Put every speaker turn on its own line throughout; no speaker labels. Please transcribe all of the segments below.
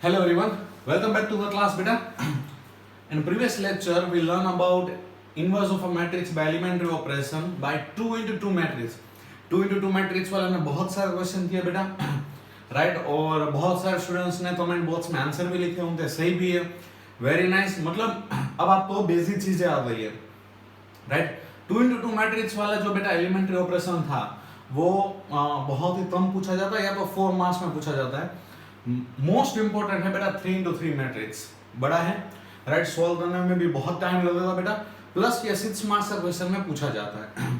Hello everyone, welcome back to the class beta. In previous lecture we learn about inverse of a matrix by elementary operation by 2 into 2 matrix. 2 into 2 matrix वाले ने बहुत सारे question किए बेटा, right और बहुत सारे students ने कमेंट बॉक्स में आंसर भी लिखे होंगे, सही भी है, वेरी नाइस। मतलब अब आपको बेसिक चीजें आ गई है, राइट। 2 into 2 मैट्रिक्स वाला जो बेटा एलिमेंट्री ऑपरेशन था वो बहुत ही कम पूछा जाता है या तो 4 मार्क्स में पूछा जाता है। मोस्ट इंपोर्टेंट है बेटा 3 into 3 मैट्रिक्स, बड़ा है, राइट। सॉल्व करने में भी बहुत टाइम लगेगा बेटा, प्लस ये 6 मार्क्स का क्वेश्चन में पूछा जाता है,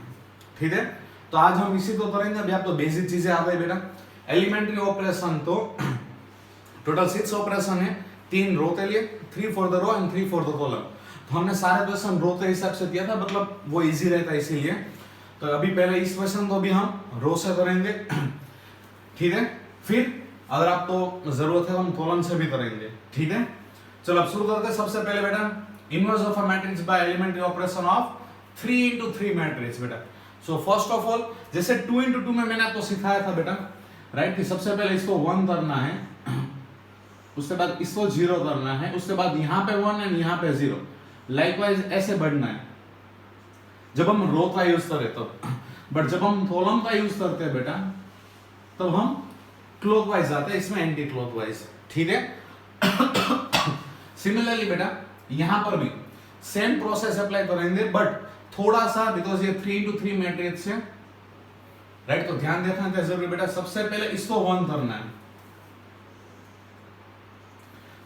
ठीक है। तो आज हम इसी को करेंगे। अभी आप तो बेसिक चीजें आ गई बेटा। एलिमेंट्री ऑपरेशन तो टोटल 6 ऑपरेशन है, 3 रो के लिए, 3 for the row and 3 for the column. तो हमने सारे क्वेश्चन रो के हिसाब से किया था, मतलब वो इजी रहता है इसीलिए। तो अभी पहले इस क्वेश्चन को भी हम रो से करेंगे, ठीक है। फिर अगर आपको जरूरत है तो हम कॉलम से भी करेंगे, ठीक है। चलो अब शुरू करते हैं। सबसे पहले बेटा inverse of a matrix by elementary operation of 3 into 3 matrix बेटा। सो फर्स्ट ऑफ ऑल जैसे 2 into 2 में मैंने आपको सिखाया था बेटा, राइट, कि सबसे पहले इसको 1 करना है, उसके बाद इसको 0 करना है, उसके बाद यहाँ पे 1 एंड यहाँ पे 0, लाइकवाइज ऐसे बढ़ना है जब हम रो का यूज करें तो। बट जब हम कॉलम का यूज करते हैं बेटा तब हम क्लॉकवाइज आते हैं, इसमें एंटी क्लॉकवाइज, ठीक है। सिमिलरली बेटा यहां पर भी सेम प्रोसेस अप्लाई करेंगे, बट थोड़ा सा, बिकॉज ये 3 into 3 मैट्रिक्स है, राइट। तो ध्यान रखना क्या जरूरी बेटा, सबसे पहले इसको 1 करना है,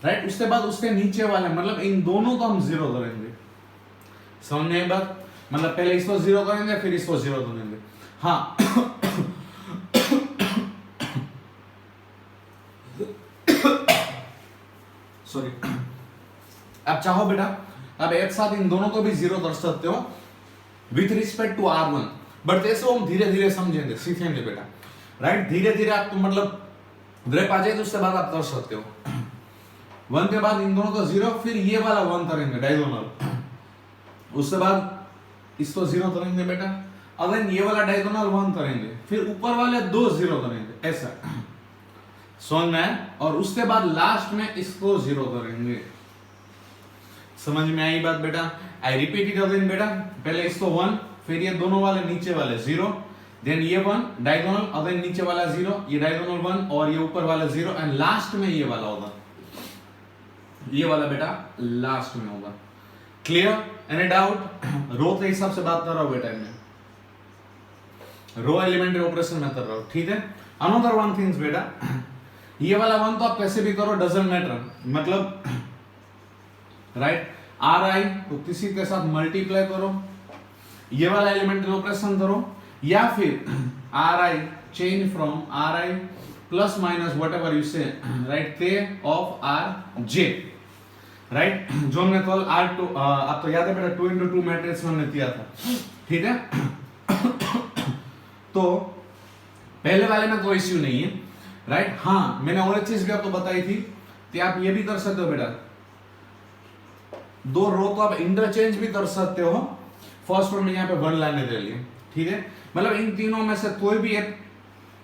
राइट। उसके बाद उसके नीचे वाले, मतलब इन दोनों को हम 0 करेंगे। समझ में आई बात? मतलब पहले इसको 0 करेंगे फिर इसको 0 करेंगे, हाँ। सॉरी। अब चाहो बेटा अब एक साथ इन दोनों को भी 0 कर सकते हो with respect to R1, but ऐसे हम धीरे धीरे समझेंगे, सीखेंगे बेटा, राइट। धीरे धीरे आपको मतलब ग्रेप आ जाए तो उसके बाद आप कर सकते हो। 1 के बाद इन दोनों को 0, फिर ये वाला 1 करेंगे डायगोनल, उसके बाद इसको 0 करेंगे बेटा, अगेन ये वाला डायगोनल 1 करेंगे, फिर ऊपर वाले 2 0 करेंगे, ऐसा समझ में आया। और उसके बाद लास्ट में इसको 0 करेंगे। समझ में आई बात बेटा? आई रिपीट इट अगेन बेटा, पहले इसको 1, फिर ये दोनों वाले नीचे वाले 0, देन ये 1 डायगोनल, अगेन नीचे वाला 0, ये डायगोनल 1 और ये ऊपर वाला 0, एंड लास्ट में ये वाला होगा, ये वाला बेटा लास्ट में होगा। क्लियर? Any doubt? रो के हिसाब से बात कर रहा हूं बेटा, मैं रो एलिमेंट्री ऑपरेशन में कर रहा हूं, ठीक है। अनदर वन थिंग्स बेटा, ये वाला 1 तो आप कैसे भी करो, डजंट मैटर, मतलब राइट। RI तो किसी के साथ मल्टीप्लाई करो, ये वाला एलिमेंट्री ऑपरेशन करो, या फिर RI change from RI plus minus whatever you say, right, K of RJ, right. जो हमने कल R2 आप तो याद है बेटा 2 into 2 मैट्रिक्स में हमने किया था, ठीक है। तो पहले वाले में कोई इश्यू नहीं है, राइट। हाँ, मैंने और एक चीज भी आपको बताई थी कि आप ये भी कर सकते हो बेटा, 2 रो तो आप इंटरचेंज भी कर सकते हो फर्स्ट रो में यहाँ पे 1 लाने के लिए, ठीक है। मतलब इन तीनों में से कोई भी एक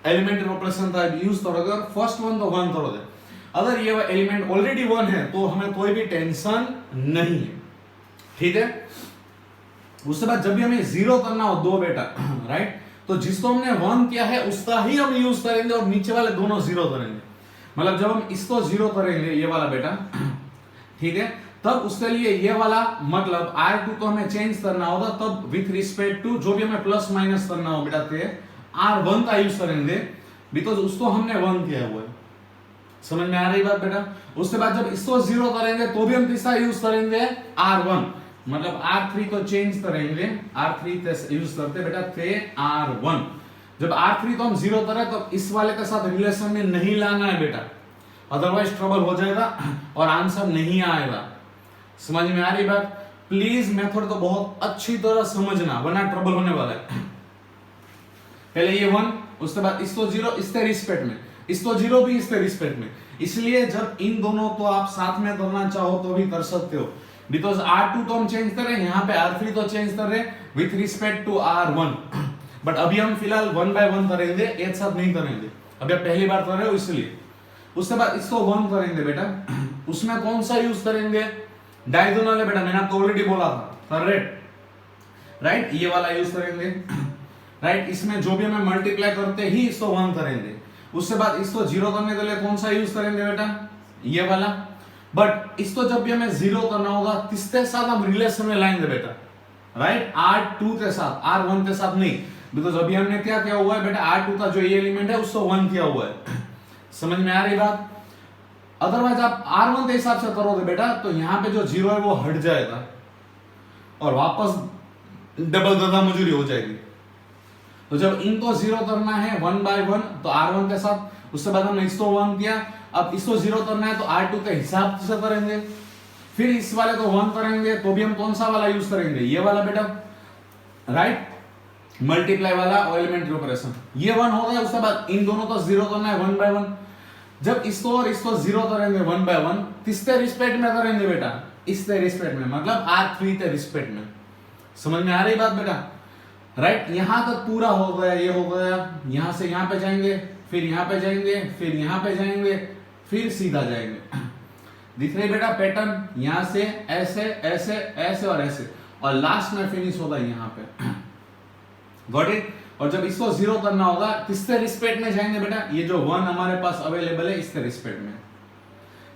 एलिमेंट्री ऑपरेशन का यूज करोगे और फर्स्ट 1 तो 1 करोगे, अगर ये एलिमेंट ऑलरेडी 1 है तो हमें कोई भी टेंशन नहीं है, ठीक है। उसके बाद जब भी हमें 0 करना हो 2 बेटा, राइट, तो जिसको हमने 1 किया है उसका ही हम यूज करेंगे और नीचे वाले दोनों 0 करेंगे। मतलब जब हम इसको 0 करेंगे ये वाला बेटा, ठीक है, तब उसके लिए ये वाला मतलब R2 को हमें चेंज करना होगा, तब विथ रिस्पेक्ट टू जो भी हमें प्लस माइनस करना हो बेटा ते R1 का यूज करेंगे, बिकॉज उसको हमने 1 किया हुआ है। समझ में आ रही बात बेटा? उसके बाद जब इसको 0 करेंगे तो भी हम किसका यूज करेंगे, R1, मतलब R3 को चेंज करेंगे, R3 का यूज करते बेटा थे R1। जब R3 को हम 0 करें तो इस वाले के साथ रिलेशन में नहीं लाना है बेटा, अदरवाइज ट्रबल हो जाएगा और आंसर नहीं आएगा। समझ में आ रही बात? प्लीज मेथड को बहुत अच्छी तरह समझना वरना ट्रबल होने वाला है। पहले ये 1, उसके बाद इसको 0 इसके रिस्पेक्ट में, इसको 0 भी इसके रिस्पेक्ट में, इसलिए जब इन दोनों को आप साथ में करना चाहो तो भी कर सकते हो, बिकॉज R2 तो हम चेंज कर रहे हैं, यहाँ पे R3 तो चेंज कर रहे हैं with respect to R1, but अभी हम फिलहाल 1 by 1 करेंगे, एक साथ नहीं करेंगे। अभी आप पहली बार कर रहे हो इसलिए, उसके बाद इसको 1 करेंगे बेटा, उसमें कौन सा यूज करेंगे, डायगोनल है बेटा, मैंने आपको ऑलरेडी बोला था, करेक्ट राइट, ये वाला यूज करेंगे राइट। इसमें जो भी हमें मल्टीप्लाई करते ही इसको 1 करेंगे, उसके बाद इसको 0 करने के लिए कौन सा यूज करेंगे बेटा, ये वाला। बट इसको जब भी हमें 0 करना होगा किसके साथ हम रिलेशन में लाएंगे बेटा, राइट, R2 के साथ, R1 के साथ नहीं, बिकॉज अभी हमने क्या किया हुआ है बेटा, R2 का जो ये एलिमेंट है उसको 1 किया हुआ है। समझ में आ रही बात। अदरवाइज आप R1 के हिसाब से करोगे बेटा तो यहाँ पे जो 0 है वो हट जाएगा और वापस डबल गधा मजूरी हो जाएगी। तो जब इनको 0 करना है 1 by 1 तो R1 के साथ, उसके बाद हमने इसको 1 किया, अब इसको 0 करना है तो R2 के हिसाब से करेंगे, फिर इस वाले को 1 करेंगे तो भी हम कौन सा वाला यूज करेंगे, ये वाला बेटा, राइट, मल्टीप्लाई वाला और एलिमेंट्री ऑपरेशन। ये 1 हो गया, उसके बाद इन दोनों को 0 करना है 1 by 1। जब इसको और इसको 0 करेंगे 1 by 1, किसके रिस्पेक्ट में करेंगे बेटा, इसके रिस्पेक्ट में, मतलब R3 के रिस्पेक्ट में। समझ में आ रही बात बेटा, राइट। यहां तक पूरा हो गया, ये हो गया, यहां से यहां पे जाएंगे, फिर यहां पे जाएंगे, फिर यहां पे जाएंगे, फिर सीधा जाएंगे। दिख रही बेटा पैटर्न, यहां से ऐसे ऐसे ऐसे और ऐसे, और लास्ट में फिनिश होगा यहां पे। Got it. और जब इसको 0 करना होगा किसके रिस्पेक्ट में जाएंगे बेटा, ये जो 1 हमारे पास अवेलेबल है इसके रिस्पेक्ट में।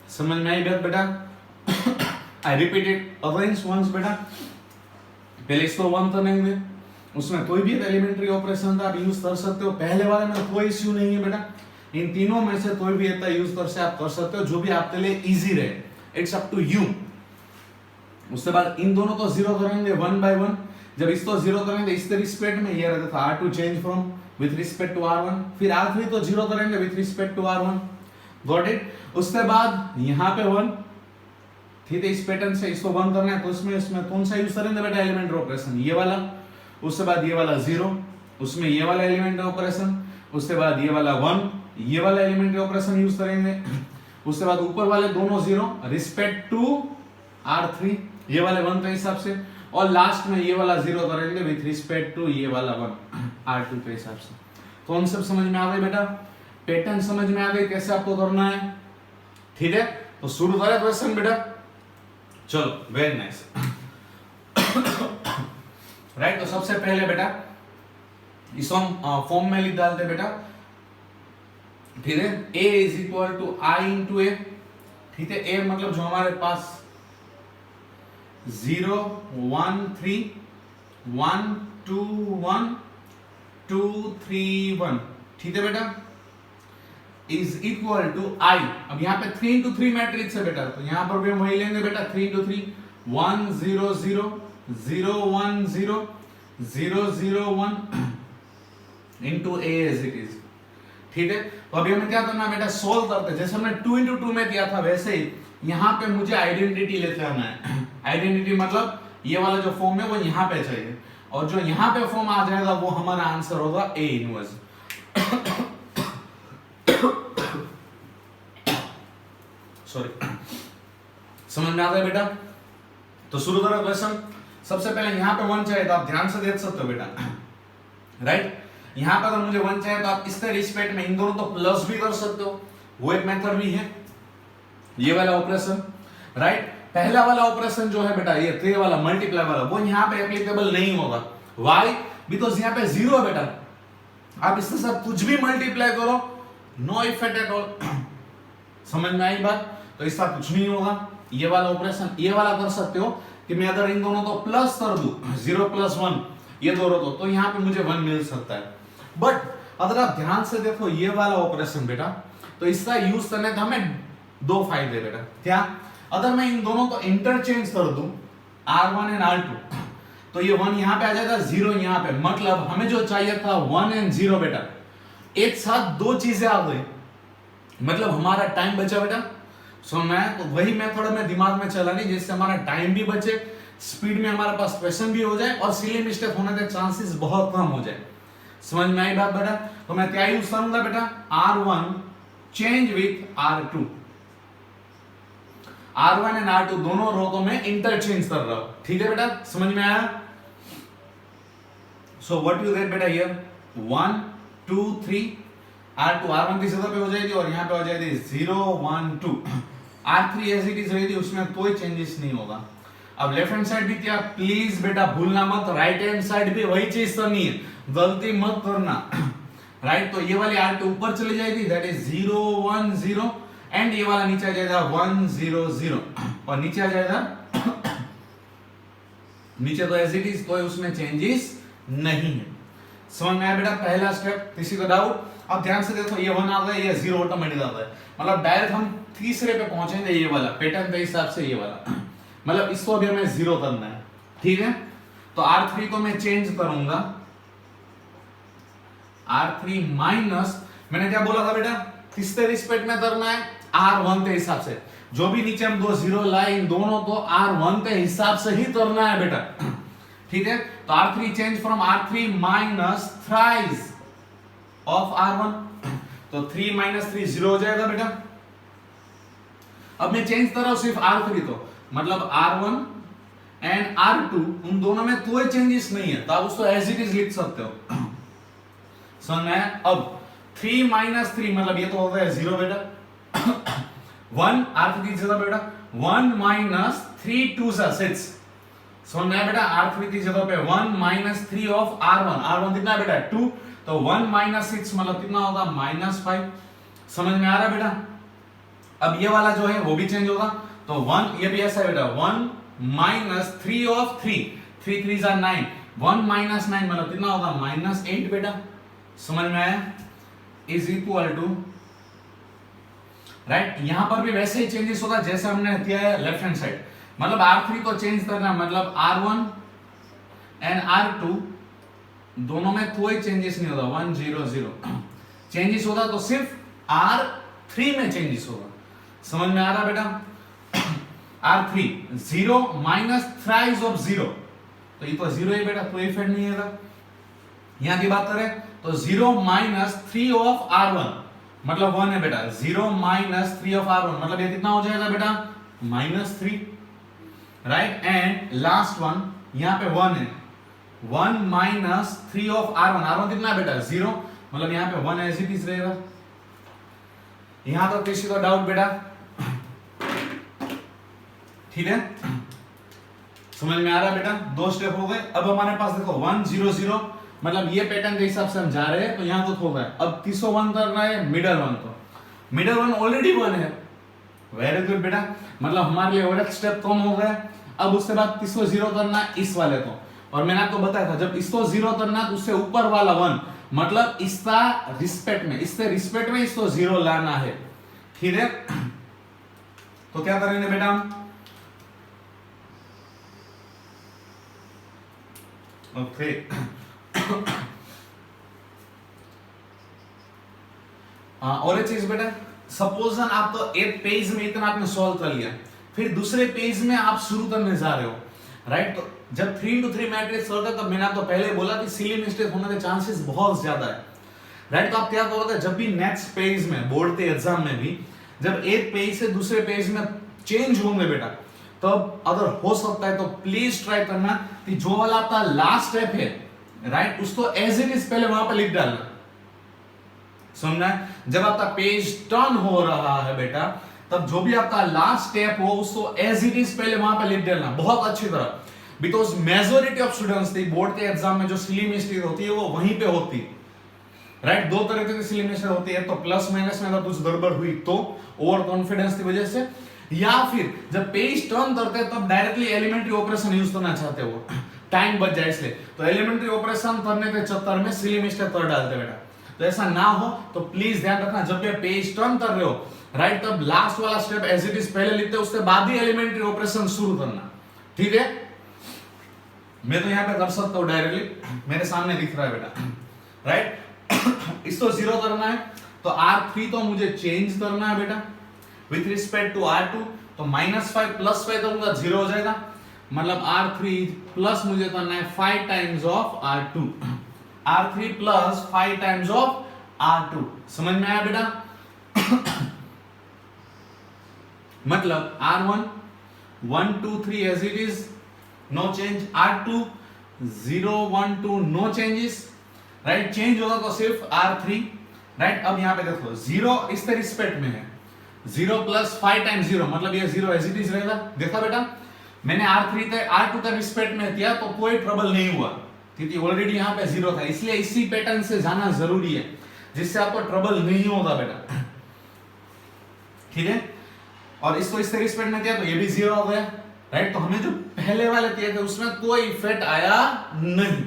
समझ में आई बात बेटा। I repeat it again once बेटा, पहले इसको 1 करेंगे, उसमें कोई भी एलिमेंट्री ऑपरेशन का आप यूज कर सकते हो, पहले वाले में कोई इश्यू नहीं है बेटा, इन तीनों में से कोई भी ऐसा यूज कर सकते हो जो भी आपके लिए इजी रहे, इट्स अप टू यू। उसके बाद इन दोनों को 0 करेंगे 1 by 1, जब इसको 0 करेंगे इसके रिस्पेक्ट में, ये रहता था R2 change from with respect to R1, फिर R3 तो 0 करेंगे with respect to R1, got it. उसके बाद यहाँ पे 1, ठीक है, इस पैटर्न से इसको 1 करना है तो इसमें कौन सा यूज करेंगे बेटा, एलिमेंट्री ऑपरेशन, ये वाला। उसके बाद ये वाला 0, उसमें ये वाला एलिमेंट्री ऑपरेशन, उसके बाद ये वाला 1, ये वाला एलिमेंट्री ऑपरेशन यूज करेंगे। उसके बाद ऊपर वाले दोनों 0 रिस्पेक्ट टू R3, ये वाले 1 के हिसाब से, और लास्ट में ये वाला 0 करेंगे विथ रिस्पेक्ट टू ये वाला 1 R2 के हिसाब से। कॉन्सेप्ट समझ में आ गई बेटा, पैटर्न समझ में आ गई कैसे आपको करना है, ठीक है। तो शुरू करें क्वेश्चन बेटा, चलो वेरी नाइस। राइट, तो सबसे पहले बेटा इसको हम फॉर्म में लिख डालते बेटा, ठीक है। A is equal to I into A, ठीक है। A मतलब जो हमारे पास 0 1 3 1 2 1 2 3 1, ठीक है बेटा, इज इक्वल टू I। अब यहाँ पे 3 into 3 मैट्रिक्स है बेटा, तो यहाँ पर भी हम वही लेंगे बेटा, 3 into 3 1 0 0 0 1 0 0 0 1 into A as it is, ठीक है। तो अभी हमें क्या करना है बेटा, सोल्व करते, जैसे हमने 2 into 2 में किया था वैसे ही यहाँ पे मुझे आइडेंटिटी लेते आना है। आइडेंटिटी मतलब ये वाला जो फॉर्म है वो यहाँ पे चाहिए, और जो यहाँ पे फॉर्म आ जाएगा वो हमारा आंसर होगा A इनवर्स। सॉरी, समझ में आ गया बेटा। तो शुरू करो क्वेश्चन। सबसे पहले यहाँ पे 1 चाहिए तो आप ध्यान से देख सकते हो बेटा, राइट। यहाँ पर अगर मुझे 1 चाहिए तो आप इसके रिस्पेक्ट में इन दोनों तो प्लस भी कर सकते हो, वो एक मेथड भी है, ये वाला ऑपरेशन, राइट। पहला वाला ऑपरेशन जो है बेटा, ये 3 वाला मल्टीप्लाई वाला, वो यहाँ पे एप्लीकेबल नहीं होगा। व्हाई? बिकॉज यहाँ पे 0 है बेटा, आप इसके साथ कुछ भी मल्टीप्लाई करो, नो इफेक्ट एट ऑल। समझ में आई बात? तो इसका कुछ नहीं होगा। ये वाला ऑपरेशन ये वाला कर सकते हो कि मैं अगर इन दोनों को प्लस कर दूं, 0 + 1 ये दोनों तो यहाँ पे मुझे 1 मिल सकता है। बट अगर आप ध्यान से देखो ये वाला ऑपरेशन बेटा, तो इसका यूज करने का हमें 2 फायदे बेटा। क्या? अगर मैं इन दोनों को इंटरचेंज कर दूं R1 एंड R2, तो ये 1 यहाँ पे आ जाएगा, 0 यहाँ पे, मतलब हमें जो चाहिए था 1 एंड 0 बेटा, एक साथ 2 चीजें आ गई, मतलब हमारा टाइम बचा बेटा। सो मैं तो वही मेथड में दिमाग में चला नहीं, जिससे हमारा टाइम भी बचे, स्पीड में हमारे पास क्वेश्चन भी हो जाए और सिली मिस्टेक होने के चांसेस बहुत कम हो जाए। समझ में आई बात बेटा? तो मैं क्या यूज करूंगा बेटा, R1 change with R2, R1 and R2 दोनों रो को मैं इंटरचेंज कर रहा हूं, ठीक है बेटा? समझ में आया? सो व्हाट यू गेट बेटा हियर, 1 2 3 R2 R1 की जगह पे हो जाएगी और यहाँ पे हो जाएगी 0 1 2। R3 एज इट इज रहेगी, उसमें कोई चेंजेस नहीं होगा। अब लेफ्ट हैंड साइड भी क्या, प्लीज बेटा भूलना मत, राइट हैंड साइड भी वही चीज करनी है, गलती मत करना। राइट तो ये वाली R2 ऊपर चली जाएगी, दैट इज 0 1 0 एंड ये वाला नीचे आ जाएगा 1 0 0 और नीचे आ जाएगा नीचे तो एज इट इज, कोई उसमें चेंजेस नहीं है। समझ में आया बेटा पहला स्टेप, किसी को डाउट? अब ध्यान से देखो, ये 1 आता है, ये 0 ऑटोमेटिक आता है, मतलब डायरेक्ट हम तीसरे पे पहुंचेंगे, ये वाला पैटर्न के हिसाब से ये वाला, मतलब इसको अभी हमें 0 करना है, ठीक है। तो R3 को मैं चेंज करूंगा, R3 माइनस, मैंने क्या बोला था बेटा, किसके रिस्पेक्ट में करना है, R1 के हिसाब से। जो भी नीचे हम दो 0 लाए, इन दोनों को R1 के हिसाब से ही करना है बेटा, ठीक है। तो R3 change from R3 minus thrice of R1, तो 3 माइनस 3 0 हो जाएगा बेटा। अब मैं चेंज कर रहा हूं सिर्फ R3 को, मतलब R1 एंड R2 उन दोनों में कोई चेंजेस नहीं है, तो आप उसको एज इट इज लिख सकते हो। समझ में आया? अब 3 माइनस 3 मतलब ये तो हो गया 0 बेटा। 1 R3 की जगह बेटा 1 माइनस 3 2 6। समझ में आया बेटा? R3 की जगह पे 1 माइनस 3 ऑफ R1, R1 कितना बेटा 2, तो 1 माइनस 6 मतलब कितना होगा -5। समझ में आ रहा है बेटा? अब ये वाला जो है वो भी चेंज होगा, तो 1 ये भी ऐसा है बेटा 1 माइनस 3 ऑफ 3, 3 3 are 9, 1 माइनस 9 मतलब कितना होगा -8 बेटा। समझ में आया? इज इक्वल टू, राइट यहां पर भी वैसे ही चेंजेस होगा जैसे हमने किया है लेफ्ट हैंड साइड, मतलब R3 को चेंज करना, मतलब R1 एंड R2 दोनों में कोई चेंजेस नहीं होगा, 1 0 0 चेंजेस होगा तो सिर्फ R3 में चेंजेस होगा। समझ में आ रहा बेटा? R3 0 माइनस थ्राइस ऑफ 0, तो ये तो 0 है बेटा, कोई इफेक्ट नहीं है। यहां की बात करें तो 0 माइनस 3 ऑफ R1 मतलब 1 है बेटा, 0 माइनस 3 ऑफ R1 मतलब ये कितना हो जाएगा बेटा -3, राइट। एंड लास्ट वन यहां पे 1 है, 1 माइनस 3 ऑफ R1, R1 कितना है बेटा 0, मतलब यहां पे 1 एज इट इज रहेगा। यहां तो किसी को डाउट बेटा? ठीक है, समझ में आ रहा है बेटा? 2 स्टेप हो गए। अब हमारे पास देखो 1 0 0 मतलब ये पैटर्न के हिसाब से हम जा रहे हैं, तो यहां तो हो गया। अब तीसरा 1 करना है, मिडल 1, तो मिडल 1 ऑलरेडी 1 है, वेरी गुड बेटा, मतलब हमारे लिए और एक स्टेप कम हो गया। अब उसके बाद तीसरा 0 करना है इस वाले को, और मैंने आपको बताया था जब इसको 0 करना तो उससे ऊपर वाला 1 मतलब इसका रिस्पेक्ट में, इससे रिस्पेक्ट में इसको 0 लाना है, ठीक है। तो क्या करेंगे बेटा हम? ओके और एक चीज बेटा, सपोज आप तो एक पेज में इतना आपने सॉल्व कर लिया, फिर दूसरे पेज में आप शुरू करने जा रहे हो, राइट। तो जब 3 into 3 मैट्रिक्स होता है, तब मैंने आपको पहले बोला कि सिली मिस्टेक होने के चांसेस बहुत ज्यादा है, राइट। तो आप क्या करोगे, जब भी नेक्स्ट पेज में बोर्ड के एग्जाम में भी जब एक पेज से दूसरे पेज में चेंज होंगे बेटा, तो अगर हो सकता है तो प्लीज ट्राई करना कि जो वाला आपका लास्ट स्टेप है, राइट, उसको एज इट इज पहले वहां पर लिख डालना। समझना है? जब आपका पेज टर्न हो रहा है बेटा, तब जो भी आपका लास्ट स्टेप हो उसको एज इट इज पहले वहां पर लिख देना बहुत अच्छी तरह, बिकॉज मेजोरिटी ऑफ स्टूडेंट्स की बोर्ड के एग्जाम में जो सिली मिस्टेक होती है वो वहीं पे होती है, राइट। 2 तरह की सिली मिस्टेक होती है, तो प्लस माइनस में अगर कुछ गड़बड़ हुई तो ओवर कॉन्फिडेंस की वजह से, या फिर जब पेज टर्न करते हैं तब डायरेक्टली एलिमेंट्री ऑपरेशन यूज करना चाहते हो, टाइम बच जाए इसलिए, तो एलिमेंट्री ऑपरेशन करने के चक्कर में सिली मिस्टेक कर डालते बेटा। तो ऐसा ना हो तो प्लीज ध्यान रखना, जब भी पेज टर्न कर रहे हो, राइट, तब लास्ट वाला स्टेप एज इट इज पहले लिखते हो, उसके बाद ही एलिमेंट्री ऑपरेशन शुरू करना, ठीक है। मैं तो यहां पे कर सकता हूं डायरेक्टली, मेरे सामने दिख रहा है बेटा, राइट। इसको 0 करना है तो R3 तो मुझे चेंज करना है बेटा विथ रिस्पेक्ट टू R2, तो -5 + 5 करूंगा 0 हो जाएगा, मतलब R3 प्लस मुझे करना है 5 times of R2, R3 plus 5 times of R2। समझ में आया बेटा? मतलब R1 1 2 3 as it is, no change, R2 0 1 2 no changes, right. Change होगा तो सिर्फ R3, राइट। अब यहाँ पे देखो जीरो इसके रिस्पेक्ट में है, 0 प्लस 5 टाइम्स 0 मतलब ये 0 एज इट इज रहेगा। देखा बेटा, मैंने R3 का R2 का रिस्पेक्ट में किया तो कोई ट्रबल नहीं हुआ, क्योंकि ऑलरेडी यहाँ पे 0 था, इसलिए इसी पैटर्न से जाना जरूरी है जिससे आपको ट्रबल नहीं होगा बेटा, ठीक है। और इसको इसके रिस्पेक्ट में किया तो ये भी 0 हो गया, राइट। तो हमें जो पहले वाले किए थे उसमें कोई इफेक्ट आया नहीं।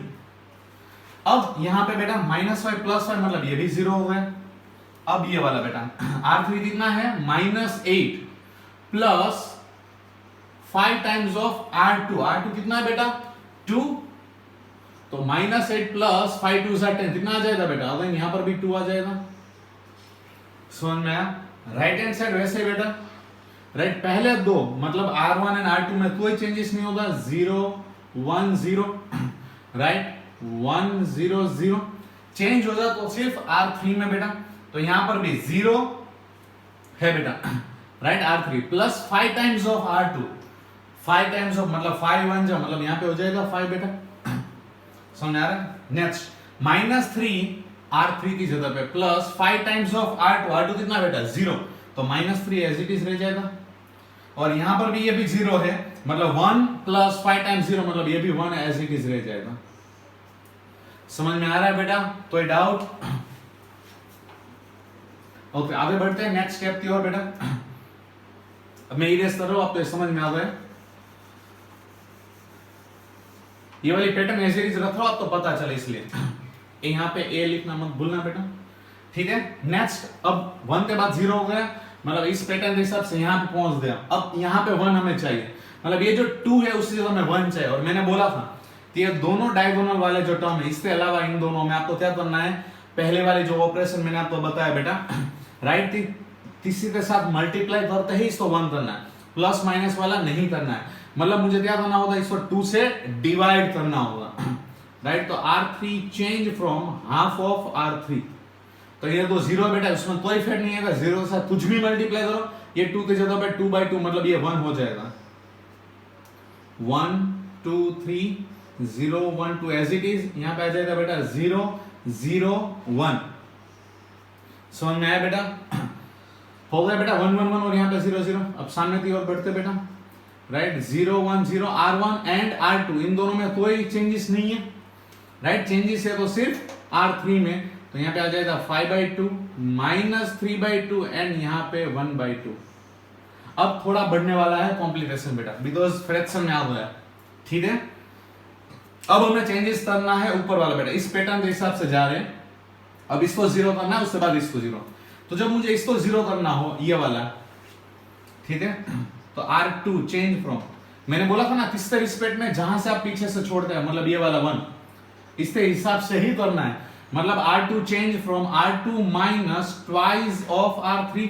अब यहाँ पे बेटा -5 +5 मतलब ये भी 0 हो गया। अब ये वाला बेटा R3 कितना है -8 plus 5 times of R2, R2 कितना है बेटा 2, तो -8 प्लस 5 2 10 कितना आ जाएगा बेटा, अगर यहां पर भी 2 आ जाएगा। समझ में आया। राइट हैंड साइड वैसे ही बेटा, राइट पहले दो मतलब R1 एंड R2 में कोई चेंजेस नहीं होगा, 0 1 0, राइट 1 0 0, चेंज होगा तो सिर्फ R3 में बेटा, तो यहां पर भी 0 है बेटा, right R3 plus 5 times of R2, 5 times of मतलब 5 1 जा मतलब यहां पे हो जाएगा 5 बेटा। समझ आ रहा है। नेक्स्ट -3 R3 की जगह पे plus 5 times of R2, R2 कितना बेटा 0, तो -3 एज इट इज रह जाएगा। और यहां पर भी ये भी 0 है मतलब 1 प्लस 5 टाइम्स 0 मतलब ये भी 1 एज इट इज रह जाएगा। समझ में आ रहा है बेटा, कोई डाउट? ओके आगे बढ़ते हैं नेक्स्ट स्टेप की ओर बेटा। अब मैं इरेज कर रहा हूं, आपको समझ में आ गया। ये वाली पैटर्न ऐसे ही रख लो, आपको पता चले इसलिए यहाँ पे ए लिखना मत भूलना बेटा, ठीक है। नेक्स्ट अब 1 के बाद 0 हो गया मतलब इस पैटर्न के हिसाब से यहाँ पे पहुंच गया। अब यहाँ पे 1 हमें चाहिए, मतलब ये जो 2 है उसकी जगह हमें 1 चाहिए। और मैंने बोला था कि ये दोनों डायगोनल वाले जो टर्म है इसके अलावा इन दोनों में आपको क्या करना है, पहले वाले जो ऑपरेशन मैंने आपको बताया बेटा, राइट किसी के साथ मल्टीप्लाई करते ही इसको 1 करना है, प्लस माइनस वाला नहीं करना है। मतलब मुझे क्या करना होगा, इसको 2 से डिवाइड करना होगा, राइट। तो R3 change from half of R3, तो ये तो 0 बेटा उसमें कोई इफेक्ट नहीं है, 0 के साथ कुछ भी मल्टीप्लाई करो, ये 2 की जगह पे 2/2 मतलब ये 1 हो जाएगा। 1 2 3 0 1 2 एज इट इज यहाँ पे आ जाएगा बेटा 0 0 1। समझ में आया बेटा? हो गया बेटा 1 1 1 और यहाँ पे 0 0। अब सामने की ओर बढ़ते बेटा, राइट 0 1 0 R1 एंड R2 इन दोनों में कोई चेंजेस नहीं है, राइट। चेंजेस है तो सिर्फ R3 में, तो यहाँ पे आ जाएगा 5/2 -3/2 एंड यहाँ पे 1/2। अब थोड़ा बढ़ने वाला है कॉम्प्लिकेशन बेटा, बिकॉज फ्रैक्शन में आ गया, ठीक है। अब हमें चेंजेस करना है ऊपर वाला बेटा, इस पैटर्न के हिसाब से जा रहे हैं। अब इसको 0 करना है, उसके बाद इसको 0। तो जब मुझे इसको 0 करना हो ये वाला, ठीक है, तो R2 चेंज फ्रॉम, मैंने बोला था ना किसके रिस्पेक्ट में, जहां से आप पीछे से छोड़ते हैं मतलब ये वाला 1, इसके हिसाब से ही करना है। मतलब R2 change from R2 minus twice of R3,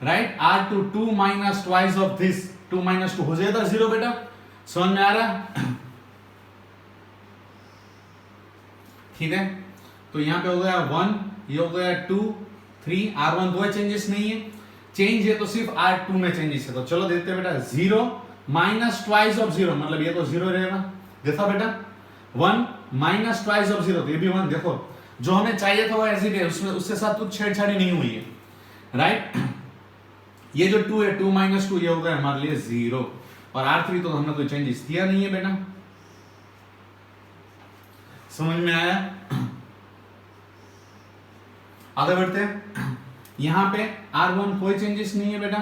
right. R2 2 minus twice of this, 2 minus 2 हो जाएगा 0 बेटा। समझ में आ रहा है? ठीक है, तो यहां पे हो गया 1, ये हो गया 2 3, R1 कोई चेंजेस नहीं है, चेंज है तो सिर्फ R2 में चेंजेस है। तो चलो देखते हैं बेटा, 0 माइनस ट्वाइस ऑफ 0 मतलब ये तो 0 रहेगा, देखा बेटा। 1 माइनस ट्वाइस ऑफ 0 तो ये भी 1, देखो जो हमें चाहिए था वो ऐसे ही है, उसमें उसके साथ कुछ छेड़छाड़ी नहीं हुई है, राइट। ये जो 2 है 2 माइनस 2 ये हो गया हमारे लिए 0, और R3 तो हमने कोई चेंजेस किया नहीं है बेटा। समझ में आया? आगे बढ़ते हैं, यहां पे R1 कोई चेंजेस नहीं है बेटा,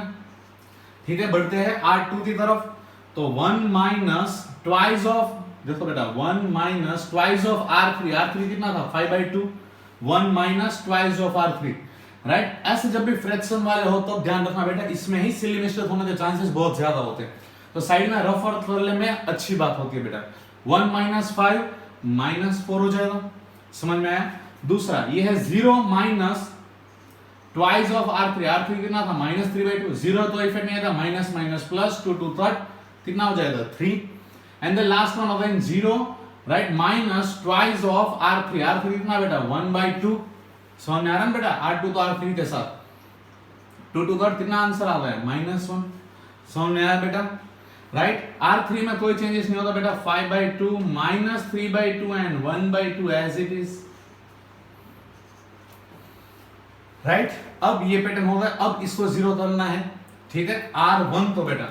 ठीक है। बढ़ते हैं R2 की तरफ, तो 1 माइनस ट्वाइस ऑफ, देखो बेटा 1 minus twice of R3, R3 कितना था 5/2, 1 minus twice of R3, right. ऐसे जब भी फ्रैक्शन वाले हो तो ध्यान रखना बेटा, इसमें ही सिली मिस्टेक होने के चांसेस बहुत ज्यादा होते हैं, तो साइड में रफ अर्थ कर ले में अच्छी बात होती है बेटा। 1 माइनस 5 माइनस 4 हो जाएगा। समझ में आया? दूसरा ये है 0 minus twice of R3, R3 कितना था -3/2, 0 तो इफेक्ट नहीं आता, माइनस माइनस प्लस 2 2 3 कितना हो जाएगा 3, and the last one again 0, right, minus twice of R3, R3 कितना बेटा 1/2। समझ में आ रहा है बेटा? R2 तो R3 के साथ 2 2 3 कितना आंसर आ गया -1। समझ में आया बेटा? राइट। R3 में कोई चेंजेस नहीं होता बेटा, 5/2 -3/2 and 1/2 as it is. Right अब ये पैटर्न हो गया, अब इसको जीरो करना है, ठीक है। R1 तो बेटा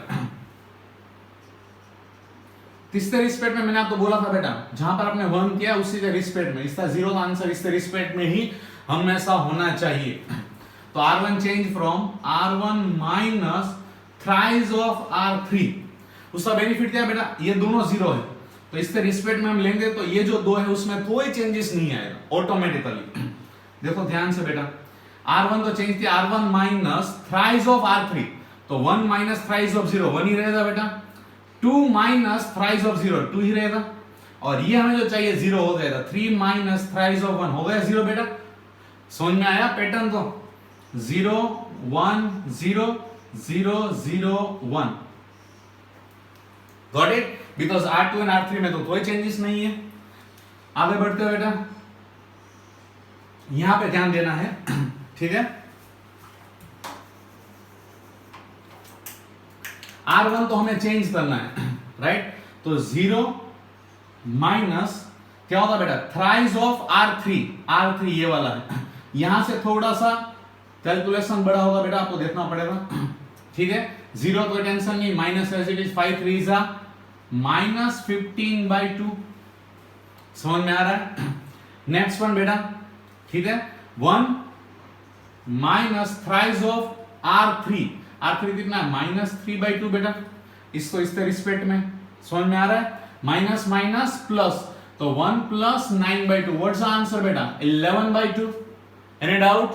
तीसरे रिस्पेक्ट में मैंने आपको बोला था बेटा, जहां पर आपने 1 किया उसी के रिस्पेक्ट में, इसका जीरो का आंसर इसके रिस्पेक्ट में ही हमेशा होना चाहिए। तो R1 change from R1 minus thrice of R3, उसका बेनिफिट क्या है बेटा, ये दोनों जीरो है, तो इसके रिस्पेक्ट में हम लेंगे तो ये जो दो है उसमें कोई चेंजेस नहीं आएगा ऑटोमेटिकली। देखो ध्यान से बेटा, R1 तो चेंज किया, R1 minus thrice of R3, तो 1 माइनस थ्राइस ऑफ 0 1 ही रहेगा बेटा, 2 माइनस थ्राइस ऑफ 0 2 ही रहेगा, और ये हमें जो चाहिए 0 हो जाएगा, 3 माइनस थ्राइस ऑफ 1 हो गया 0 बेटा। समझ में आया पैटर्न, तो 0 1 0 0 0 1, got it, because R2 and R3 में तो कोई चेंजेस नहीं है। आगे बढ़ते हो बेटा, यहां पे ध्यान देना है, ठीक है। R1 तो हमें चेंज करना है, राइट, तो 0 माइनस क्या होगा बेटा, थ्राइस ऑफ R3 ये वाला है, यहां से थोड़ा सा कैलकुलेशन बड़ा होगा बेटा, आपको देखना पड़ेगा, ठीक है। 0 कोई टेंशन नहीं, माइनस एज इट इज, 5 3 जा माइनस 15/2, समझ में आ रहा है। नेक्स्ट वन बेटा, ठीक है, 1 माइनस थ्राइस ऑफ R3 कितना है, माइनस 3/2 बेटा, इसको इसके रिस्पेक्ट में, समझ में आ रहा है, माइनस माइनस प्लस, तो 1 प्लस 9/2, व्हाट्स द आंसर बेटा, 11/2। Any doubt?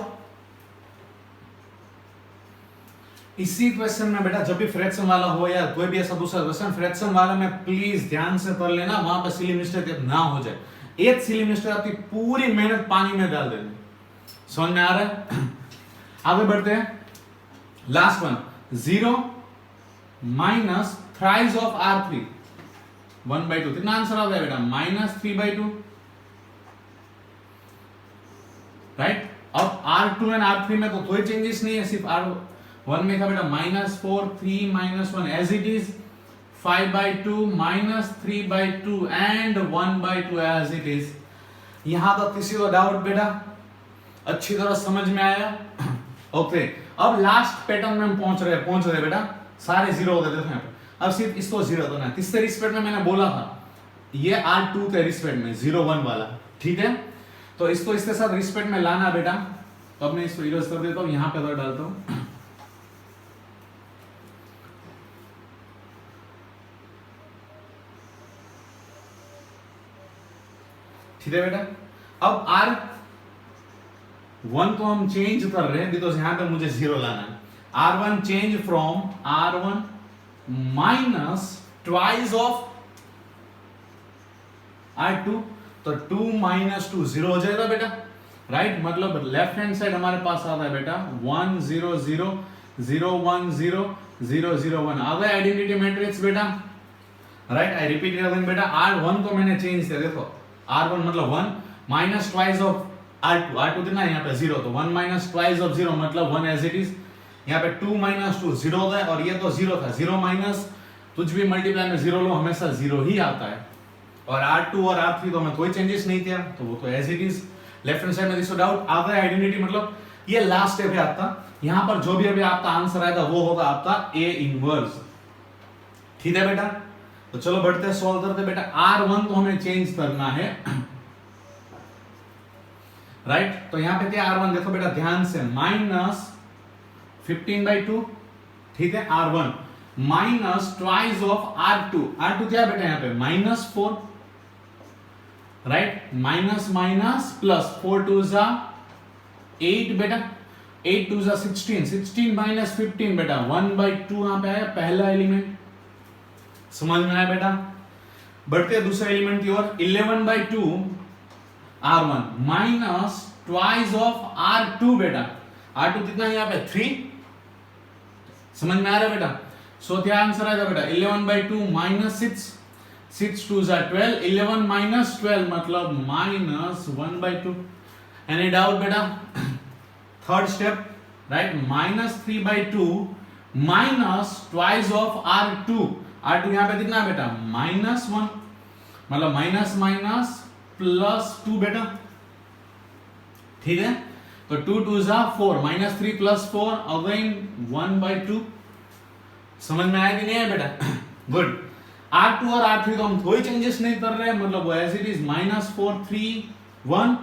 इसी क्वेश्चन में बेटा जब भी फ्रैक्शन वाला हो या कोई भी ऐसा दूसरा क्वेश्चन, फ्रैक्शन वाला में प्लीज ध्यान से कर लेना, वहां पर सिली मिस्टेक ना हो जाए, एक सिली मिस्टेक आपकी पूरी मेहनत पानी में डाल देनी। समझ में आ रहा है? आगे बढ़ते हैं, last one, 0 minus thrice of R3 1/2, कितना आंसर आ गया बेटा, माइनस 3/2, राइट। अब R2 एंड R3 में तो कोई चेंजेस नहीं है, सिर्फ R1 में था बेटा minus 4 3 minus 1 as it is, 5/2 minus 3/2 and 1/2 as it is. यहां तक किसी को डाउट बेटा, अच्छी तरह समझ में आया? ओके, अब लास्ट पैटर्न में हम पहुंच रहे बेटा, सारे जीरो हो गए थे, अब सिर्फ इसको जीरो करना है। किसके रिस्पेक्ट में मैंने बोला था, ये R2 के रिस्पेक्ट में 0 1 वाला, ठीक है। तो इसको इसके साथ रिस्पेक्ट में लाना बेटा, तो अब मैं इसको इरेज कर देता हूं, यहां पे अगर डालता हूं, ठीक है बेटा। अब R1 को हम चेंज कर रहे हैं, बिकॉज यहां पे मुझे 0 लाना है। R1 change from R1 minus twice of R2, तो 2 माइनस 2 0 हो जाएगा बेटा, राइट। मतलब लेफ्ट हैंड साइड हमारे पास आता है बेटा 1 0 0 0 1 0 0 0 1, आ गया आइडेंटिटी मैट्रिक्स बेटा, राइट। आई रिपीट अगेन बेटा, R1 को मैंने चेंज किया, देखो R1 मतलब 1 माइनस ट्वाइस ऑफ R2 कितना है यहाँ पे 0, तो 1 माइनस ट्वाइस ऑफ 0 मतलब 1 एज इट इज। यहाँ पे 2 माइनस 2 0 होता है, और ये तो 0 था, 0 माइनस कुछ भी मल्टीप्लाई में 0 लो, हमेशा 0 ही आता है। और R2 और R3 तो हमें कोई चेंजेस नहीं किया, तो वो तो as it is. Left hand side में दिस डाउट आ गया आइडेंटिटी, मतलब ये लास्ट स्टेप है आपका, यहाँ पर जो भी अभी आपका आंसर आएगा वो होगा आपका A इनवर्स, ठीक है बेटा। तो चलो बढ़ते हैं, सॉल्व करते हैं बेटा। R1 को हमें चेंज करना है, राइट। तो यहां पे क्या R1, देखो बेटा ध्यान से, माइनस 15/2, ठीक है, R1 minus twice of R2 क्या है बेटा यहाँ पे minus 4, right, minus minus plus, 4 2 जा 8 बेटा, 8 2 जा 16, 16 माइनस 15 बेटा 1/2 यहां पे आया पहला एलिमेंट, समझ में आया बेटा। बढ़ते दूसरे एलिमेंट की ओर, 11/2 R1 minus twice of R2 बेटा, R2 कितना है यहाँ पे 3, समझ में आ रहा है बेटा। सो क्या आंसर आएगा बेटा 11/2 माइनस 6, 6 2 जा 12, 11 माइनस 12 मतलब माइनस 1/2। एनी डाउट बेटा? Third step, right, minus 3/2 minus twice of R2 यहाँ पे कितना है बेटा माइनस 1, मतलब माइनस माइनस प्लस 2 बेटा, ठीक है। तो 2 2 जा 4, -3 + 4 अगेन 1/2। समझ में आया कि नहीं आया बेटा? गुड। R2 और R3 तो हम कोई चेंजेस नहीं कर रहे हैं, मतलब वो एज इट इज -4 3 1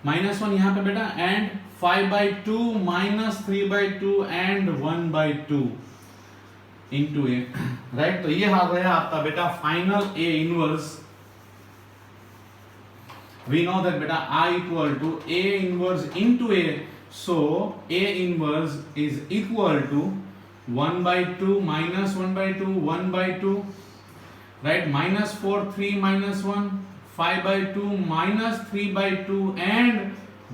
-1 यहाँ पे बेटा, and 5/2 -3/2 and 1/2 into A, right. तो ये आ गया आपका बेटा final A inverse. We know that beta I equal to A inverse into A, so A inverse is equal to 1/2 minus 1/2 1/2, right? -4 3 -1 5/2 -3/2 and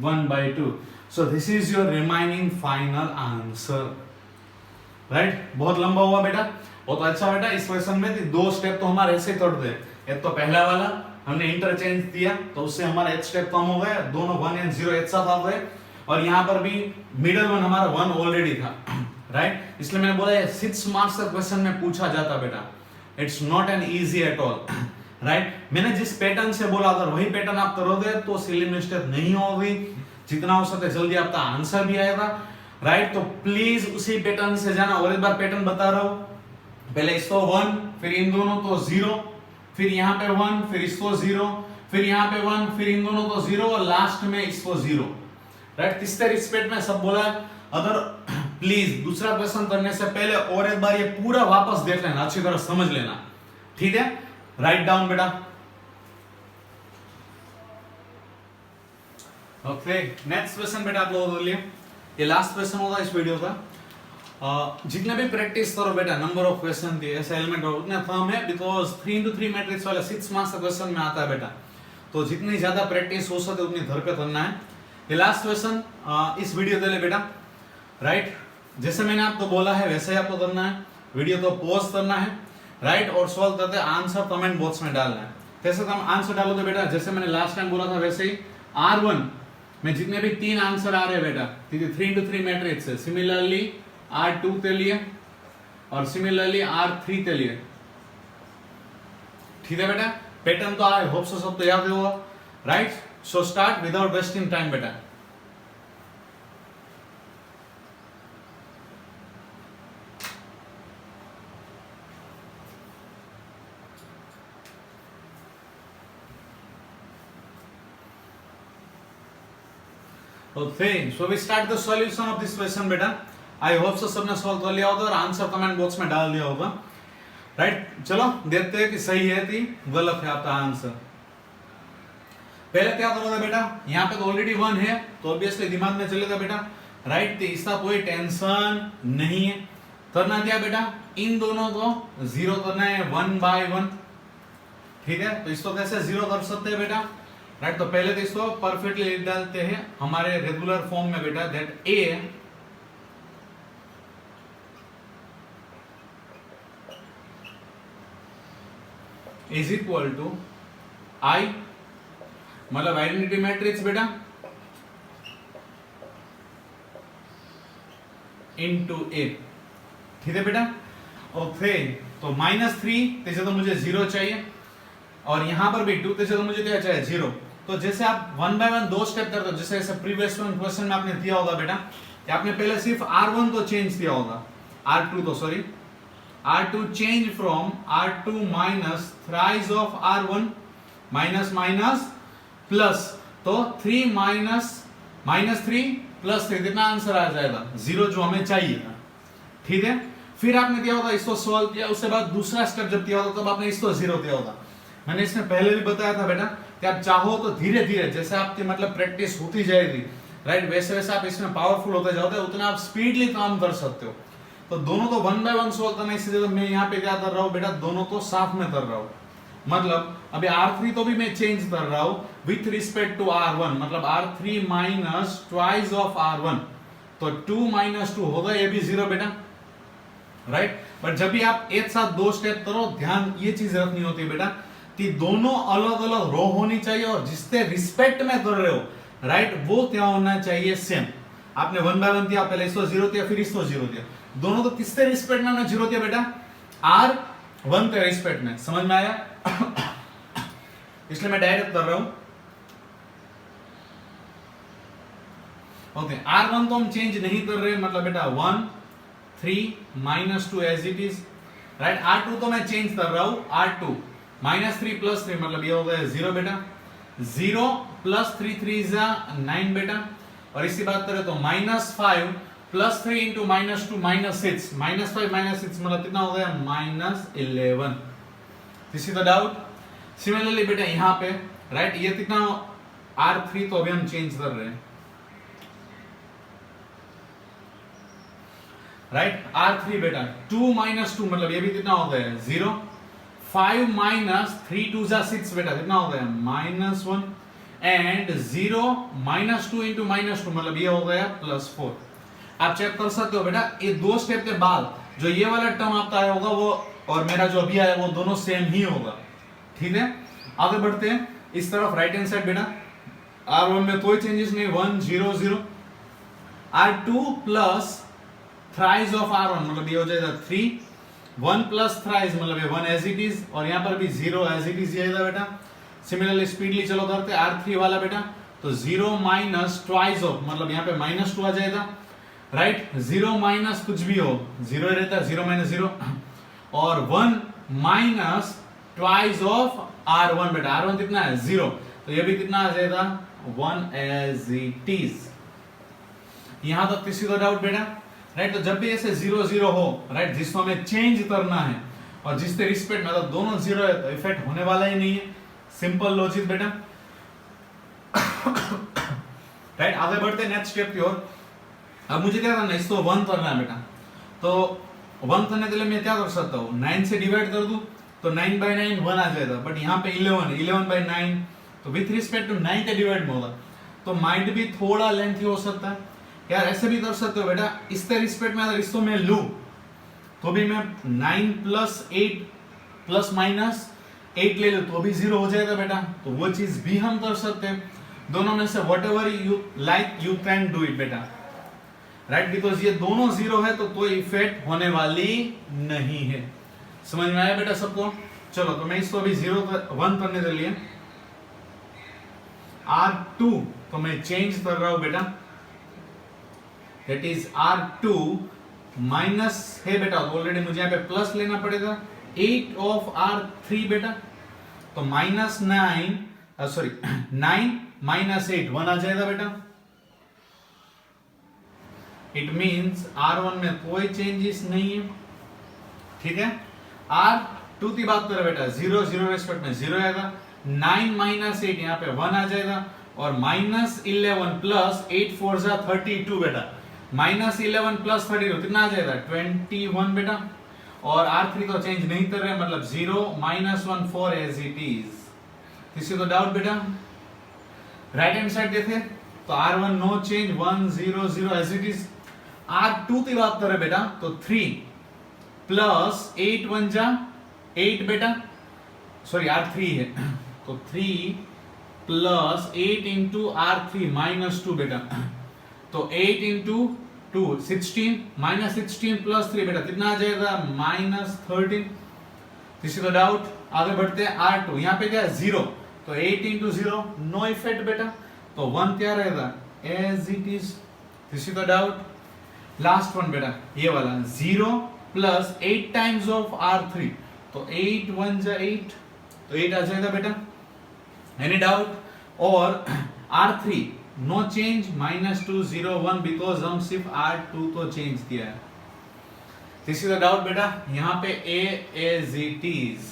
1/2. So this is your remaining final answer, right? बहुत लंबा हुआ बेटा, बहुत अच्छा बेटा। इस question में दो स्टेप तो हमारे ऐसे तोड़ दे। एक तो पहला वाला हमने इंटरचेंज दिया तो उससे हमारा एक स्टेप कम हो गया, दोनों 1 एंड 0 एक साथ आ गए, और यहाँ पर भी मिडल वन हमारा 1 ऑलरेडी था, राइट। इसलिए मैंने बोला 6 मार्क्स का क्वेश्चन में पूछा जाता बेटा, it's not an easy at all, right. मैंने जिस पैटर्न से बोला अगर वही पैटर्न आप करोगे तो सिली मिस्टेक नहीं होगी, जितना हो सके जल्दी आपका आंसर भी आएगा, राइट। तो प्लीज उसी पैटर्न से जाना। और एक बार पैटर्न बता रहा हूं, पहले इसको 1, फिर इन दोनों को 0, फिर यहाँ पे 1, फिर इसको 0, फिर यहाँ पे 1, फिर इन दोनों को 0, और लास्ट में इसको 0, राइट। तीसरे रिस्पेक्ट में सब बोला। अगर प्लीज दूसरा क्वेश्चन करने से पहले और एक बार ये पूरा वापस देख लेना, अच्छी तरह समझ लेना, ठीक है। राइट डाउन बेटा। ओके, नेक्स्ट क्वेश्चन बेटा आप लोगों के लिए ये लास्ट क्वेश्चन होगा इस वीडियो का। जितने भी प्रैक्टिस करो बेटा, नंबर ऑफ क्वेश्चन थी ऐसा एलिमेंट हो उतने कम है, बिकॉज 3 into 3 मैट्रिक्स वाला 6 मार्क्स का क्वेश्चन में आता है बेटा। तो जितनी ज्यादा प्रैक्टिस हो सके उतनी धर पे करना है। ये लास्ट क्वेश्चन इस वीडियो के लिए बेटा, राइट। जैसे मैंने आपको बोला है वैसे ही आपको करना है, वीडियो को पॉज करना है, राइट, और सॉल्व करते आंसर कमेंट बॉक्स में डालना है। कैसे तुम आंसर डालोगे बेटा, जैसे मैंने लास्ट टाइम बोला था वैसे ही R1 में जितने भी 3 आंसर आ रहे हैं बेटा, ठीक है, 3 into 3 मैट्रिक्स है, सिमिलरली R2 के लिए और सिमिलरली R3 के लिए, ठीक है बेटा। पैटर्न तो आई होप सो सब तो याद होगा, right. So start without wasting time बेटा। Okay, so we start the solution of this question बेटा। आई होप सो सबने सॉल्व कर लिया होगा और आंसर कमेंट बॉक्स में डाल दिया होगा, राइट। चलो देखते हैं कि सही है कि गलत है आपका आंसर। पहले क्या करोगे बेटा, यहाँ पे तो ऑलरेडी 1 है तो ऑब्वियसली दिमाग में चलेगा बेटा, राइट। तो इसका कोई टेंशन नहीं है। करना क्या बेटा, इन दोनों को 0 करना है 1/1, ठीक है। तो इसको कैसे 0 कर सकते हैं बेटा, राइट। तो पहले तो इसको परफेक्टली लिख डालते हैं हमारे रेगुलर फॉर्म में बेटा, that A is equal to I, मतलब आइडेंटिटी मैट्रिक्स बेटा, इनटू A, ठीक है बेटा। ओके, तो -3 तेजे तो मुझे 0 चाहिए, और यहां पर भी 2 तेजे तो मुझे क्या चाहिए 0। तो जैसे आप 1/1 दो स्टेप करते हो, जैसे प्रीवियस क्वेश्चन में आपने दिया होगा बेटा कि आपने पहले सिर्फ R1 को चेंज किया होगा, R2 तो sorry R2 change from R2 minus thrice of R1 minus minus plus, तो 3 minus -3 plus 3 कितना आंसर आ जाएगा 0 जो हमें चाहिए था, ठीक है। फिर आपने क्या होगा इसको सॉल्व किया, उसके बाद दूसरा स्टेप जब किया होगा तब आपने इसको 0 किया होगा। मैंने इसमें पहले भी बताया था बेटा कि आप चाहो तो धीरे धीरे जैसे आपकी मतलब प्रैक्टिस होती जाएगी, राइट, वैसे वैसे आप इसमें पावरफुल होते जाओगे, उतना आप स्पीडली काम कर सकते हो। तो दोनों तो 1/1 सॉल्व करना, इसलिए मैं यहाँ पे क्या कर रहा हूँ बेटा, दोनों को साथ में कर रहा हूँ। मतलब अभी R3 तो भी मैं चेंज कर रहा हूँ विथ रिस्पेक्ट टू R1, मतलब R3 minus twice of R1, तो 2 - 2 होगा, ये भी 0 बेटा, राइट। बट जब भी आप एक साथ दो स्टेप करो, ध्यान ये चीज रखनी होती है बेटा कि दोनों अलग अलग रो होनी चाहिए, और जिससे रिस्पेक्ट में कर रहे हो, राइट, वो क्या होना चाहिए सेम। आपने 1/1 दिया, पहले इसको 0 दिया, फिर इसको 0 दिया, दोनों तो किसके रिस्पेक्ट में हमने 0 दिया बेटा, R1 के रिस्पेक्ट में, समझ में आया। इसलिए मैं डायरेक्ट कर रहा हूं ओके, R1 तो हम चेंज नहीं कर रहे, मतलब बेटा 1 3 minus 2 as it is, right. R2 तो मैं चेंज कर रहा हूं, R2 माइनस 3 प्लस 3 मतलब ये हो गया 0 बेटा, 0 प्लस 3 3 जा 9 बेटा, और इसी बात करें तो minus 5 plus 3 into minus 2 minus 6, minus 5 minus 6 मतलब कितना हो गया minus 11। This is the doubt. Similarly बेटा यहाँ पे, राइट, ये कितना R3 तो अभी हम चेंज कर रहे हैं, राइट। R3 बेटा 2 माइनस 2 मतलब ये भी कितना हो गया 0, 5 माइनस 3 2 जा 6 बेटा कितना हो गया minus 1, and 0 minus 2 into minus 2 मतलब ये हो गया प्लस 4। आप चेक कर सकते हो बेटा, ये दो स्टेप के बाद जो ये वाला टर्म आपका आया होगा वो और मेरा जो अभी आया वो दोनों सेम ही होगा, ठीक है। आगे बढ़ते हैं इस तरफ, राइट हैंड साइड बेटा, R1 में कोई चेंजेस नहीं, 1 0 0, R2 plus thrice of R1 मतलब ये हो जाएगा 3, 1 प्लस थ्राइस मतलब ये 1 एज इट इज, और यहाँ पर भी 0 एज इट इज जाएगा बेटा। सिमिलरली स्पीडली चलो करते हैं R3 वाला बेटा, तो 0 माइनस ट्वाइस ऑफ मतलब यहाँ पे माइनस 2 आ जाएगा, राइट। 0 माइनस कुछ भी हो 0 रहता है, 0 माइनस 0, और 1 माइनस ट्वाइस ऑफ R1 बेटा, R1 कितना है 0, तो ये भी कितना आ जाएगा 1 एज इट इज। यहां तक किसी को डाउट बेटा, राइट। तो जब भी ऐसे 0 0 हो, राइट, जिसको हमें चेंज करना है और जिसके रिस्पेक्ट में मतलब दोनों 0 है तो इफेक्ट होने वाला ही नहीं है, सिंपल लॉजिक बेटा, राइट। आगे बढ़ते हैं नेक्स्ट स्टेप की ओर। अब मुझे क्या करना है, इसको 1 करना है बेटा, तो 1 करने के लिए मैं क्या कर सकता हूँ, 9 से डिवाइड कर दूं तो 9 बाई 9 1 आ जाएगा, बट यहाँ पे 11 बाई 9 तो विथ रिस्पेक्ट टू 9 के डिवाइड में होगा, तो माइंड भी थोड़ा लेंथी हो सकता है यार। ऐसे भी कर सकते हो बेटा, इसके रिस्पेक्ट में अगर इसको मैं लूं तो भी मैं 9 प्लस 8 प्लस माइनस 8 ले लूं तो भी 0 हो जाएगा बेटा, तो वो चीज भी हम कर सकते हैं। दोनों में से what ever you like you can do it बेटा, राइट, बिकॉज ये दोनों 0 है तो कोई इफेक्ट होने वाली नहीं है। समझ में आया बेटा सबको? चलो तो मैं इसको अभी 1 करने के लिए R2 तो मैं चेंज कर रहा हूं बेटा, दैट इज R2 माइनस है बेटा, तो ऑलरेडी मुझे यहाँ पे प्लस लेना पड़ेगा 8 ऑफ R3 बेटा, तो माइनस 9 सॉरी 9 माइनस 8 1 आ जाएगा बेटा। इट मींस R1 में कोई चेंजेस नहीं है, ठीक है। R2 की बात करें बेटा, 0 0 रेस्पेक्ट में 0 आएगा, 9 माइनस 8 यहाँ पे 1 आ जाएगा, और माइनस 11 प्लस 8 4 जा 32 बेटा, माइनस 11 प्लस 32 कितना आ जाएगा 21 बेटा, और R3 तो चेंज नहीं कर रहे मतलब 0 माइनस 1 4 एज इट इज। किसी को डाउट बेटा? राइट हैंड साइड देखें तो R1 no change 1 0 0 as it is. R2 की बात करें बेटा तो 3 प्लस 8 1 जा 8 बेटा, सॉरी R3 है तो 3 प्लस 8 इंटू R3 माइनस 2 बेटा, तो 8 इंटू 2 16 माइनस 16 प्लस 3 बेटा कितना आ जाएगा माइनस 13। किसी को डाउट? आगे बढ़ते हैं R2, यहाँ पे क्या है 0, तो 8 इंटू 0 नो इफेक्ट बेटा, तो 1 क्या रहेगा एज इट इज। किसी को डाउट? लास्ट वन बेटा ये वाला 0 प्लस 8 टाइम्स ऑफ R3, तो 8 1 जा 8, तो 8 आ जाएगा बेटा। Any doubt? और R3 no change minus 2 0 1 because हम सिर्फ R2 तो चेंज किया है। किसी का डाउट बेटा? यहाँ पे A एज इट इज।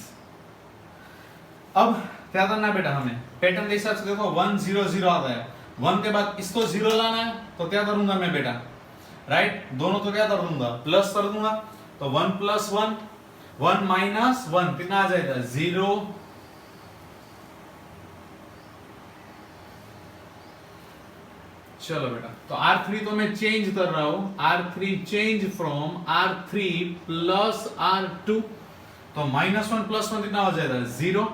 अब क्या करना है बेटा, हमें पैटर्न के हिसाब से देखो 1 0 0 आ गया, 1 के बाद इसको 0 लाना है तो क्या करूंगा मैं बेटा, राइट, दोनों तो क्या कर दूंगा प्लस कर दूंगा, तो 1 प्लस 1 1 माइनस 1 कितना आ जाएगा 0। चलो बेटा तो R3 तो मैं चेंज कर रहा हूं, R3 change from R3 plus R2, तो माइनस 1 प्लस 1 कितना हो जाएगा 0।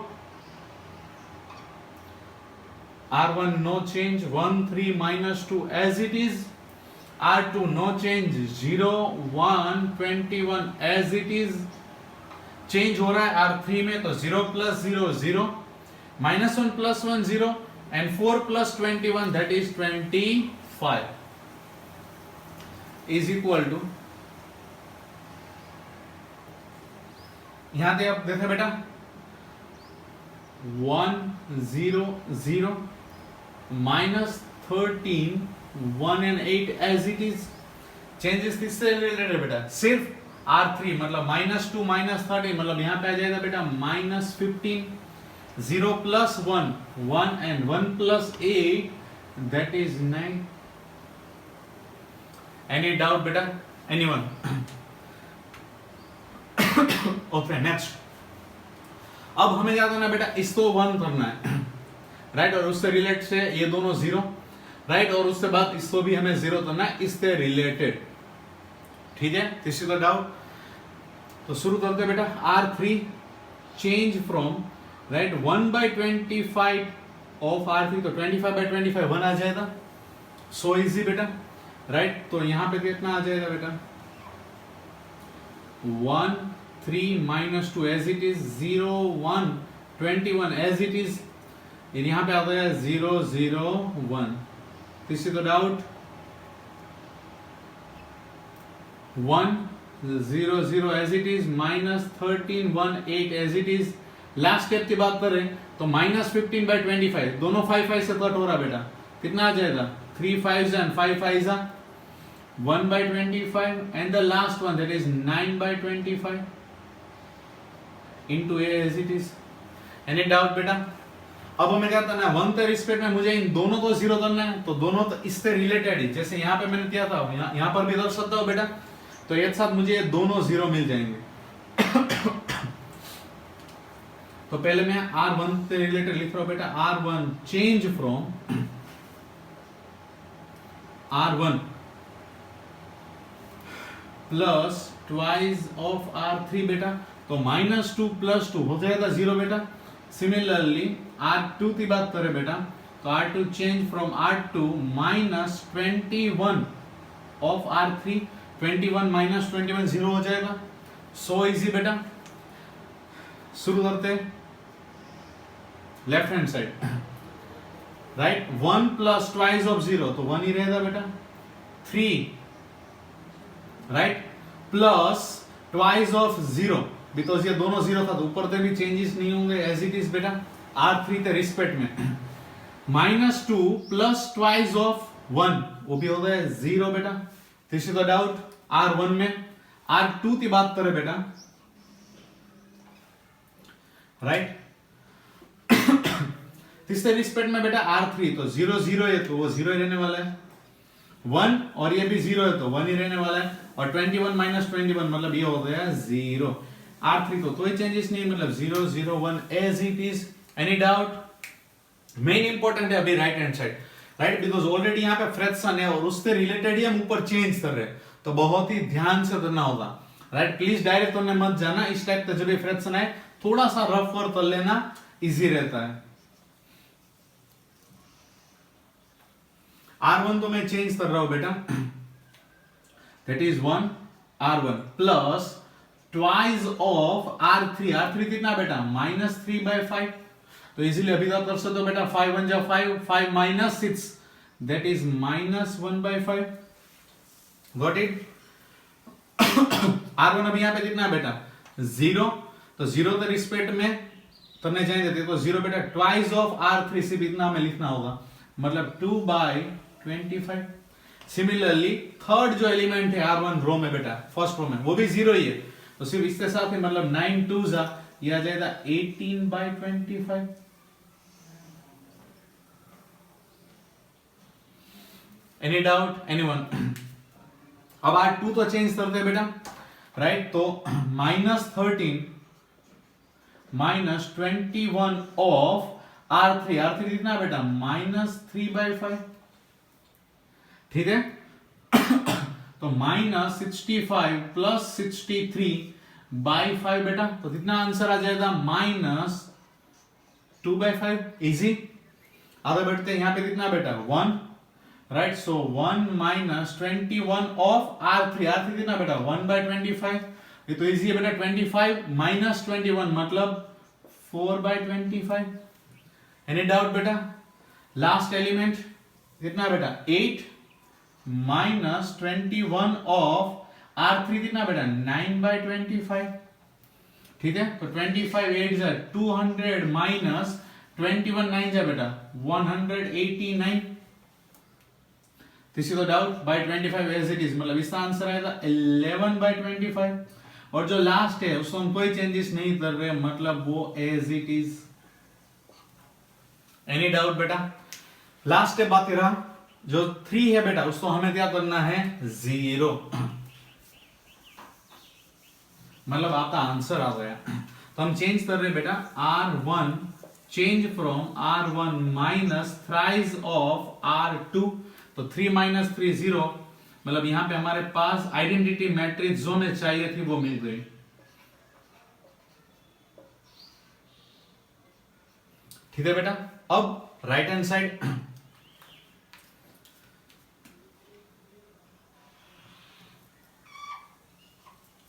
R1 no change 1 3 minus 2 as it is, R2 no change 0 1 21 as it is, change हो रहा है R3 में तो 0 plus 0 0, minus 1 plus 1 0, and 4 plus 21 that is 25। Is equal to, यहां से आप देखो बेटा 1 0 0 minus 13 1 and 8 as it is. Changes किससे रिलेटेड है बेटा? सिर्फ R3 मतलब -2 -13 मतलब यहां पे आ जाएगा बेटा -15, 0 plus 1 1 and 1 plus 8 that is 9। Any doubt बेटा? एनीवन? Okay next. अब हमें क्या करना है बेटा? इसको 1 करना है राइट, और उससे रिलेट से ये दोनों 0 राइट, और उसके बाद इसको भी हमें 0 करना है इससे रिलेटेड। ठीक है, किसी का डाउट? तो शुरू करते हैं बेटा। R3 change from right 1/25 of R3, तो 25/25 1 आ जाएगा। सो इजी बेटा राइट। तो यहां पे कितना आ जाएगा बेटा? 1 3 minus 2 as it is 0 1 21 as it is, यहां पे आ गया 0 0 1। किसी को doubt? 1 0 0 as it is, minus 13 1 8 as it is। Last step की बात करें तो -15/25 दोनों 5 5 से कट हो रहा बेटा, कितना आ जाएगा? 3 5s and 5 5s are 1/25 and the last one that is 9/25 into A as it is। Any doubt बेटा? अब हमें क्या करना है? 1 के रिस्पेक्ट में मुझे इन दोनों को 0 करना है, तो दोनों तो इससे रिलेटेड ही, जैसे यहाँ पे मैंने किया था यहाँ पर भी कर सकता हूँ बेटा। तो एक साथ मुझे ये दोनों 0 मिल जाएंगे। तो पहले मैं R1 से रिलेटेड लिख रहा हूं बेटा। R1 change from R1 plus twice of R3 बेटा, तो -2 + 2 हो जाएगा 0 बेटा। सिमिलरली R2 की बात करें बेटा, तो R2 change from R2 -21 of R3, 21 - 21 0 हो जाएगा। सो इजी बेटा। शुरू करते हैं left hand side right. 1 plus twice of 0 तो 1 ही रहेगा बेटा। 3 right plus twice of 0, because ये दोनों 0 था तो ऊपर से भी चेंजेस नहीं होंगे एज इट इज बेटा। R3 के रिस्पेक्ट में -2 प्लस ट्वाइस ऑफ 1 वो भी हो गया 0 बेटा। This is the doubt. R1 में R2 की बात करें बेटा राइट, तीसरे रिस्पेक्ट में बेटा R3 तो 0 0 है तो वो 0 ही रहने वाला है। 1 और ये भी 0 है तो 1 ही रहने वाला है, और 21 - 21 मतलब ये हो गया 0। R3 तो कोई चेंजेस नहीं, मतलब 0 0 1 as it is. Any doubt? Main important है अभी right hand side right, because already यहाँ पे फ्रैक्शन है और उससे रिलेटेड ही हम ऊपर चेंज कर रहे हैं, तो बहुत ही ध्यान से करना होगा राइट। प्लीज डायरेक्ट करने मत जाना, इस टाइप का जब भी फ्रैक्शन है थोड़ा सा रफ वर्क कर लेना, इजी रहता है। R1 तो मैं चेंज कर रहा हूं बेटा, that is 1 R1 plus twice of R3। R3 कितना बेटा? -3/5, तो इजीली अभी आप कर सकते हो बेटा। 5 1 जा 5, 5 - 6 that is -1/5। Got it? R1 अभी यहां पे कितना है बेटा? 0, तो 0 के रिस्पेक्ट में करने जाएंगे तो 0 बेटा। ट्वाइस ऑफ R3 सिर्फ इतना हमें लिखना होगा, मतलब 2/25। सिमिलरली थर्ड जो एलिमेंट है R1 रो में बेटा, फर्स्ट रो में, वो भी 0 ही है, तो सिर्फ इसके साथ ही मतलब 9 2s ये आ जाएगा 18/25। Any doubt? एनीवन? अब R2 तो चेंज करते हैं बेटा राइट, तो -13 - 21 ऑफ R3। R3 कितना बेटा? -3/5। ठीक है, तो -65 + 63/5 बेटा, तो कितना आंसर आ जाएगा? -2/5। इजी। आगे बढ़ते हैं, यहां पे कितना बेटा? 1 right, so 1 - 21 of R3। R3 कितना बेटा? 1/25। ये तो इजी है बेटा। 25 - 21 मतलब 4/25। एनी डाउट बेटा? लास्ट एलिमेंट कितना बेटा? 8 माइनस 21 ऑफ R3 कितना बेटा 9/25, ठीक है। तो 25 8 जा 200 माइनस 21 9 जा बेटा 189। This is the doubt by 25 as it is, मतलब इसका आंसर आएगा 11/25। और जो लास्ट है उसको हम कोई चेंजेस नहीं कर रहे, मतलब वो as it is. Any doubt बेटा? लास्ट स्टेप बाकी रहा, जो 3 है बेटा उसको हमें क्या करना है 0, मतलब आपका आंसर आ गया। तो हम चेंज कर रहे बेटा R1 change from R1 minus thrice of R2। तो 3 माइनस 3 0, मतलब यहां पे हमारे पास आइडेंटिटी मैट्रिक्स जो हमें चाहिए थी वो मिल गई। ठीक है बेटा। अब right hand side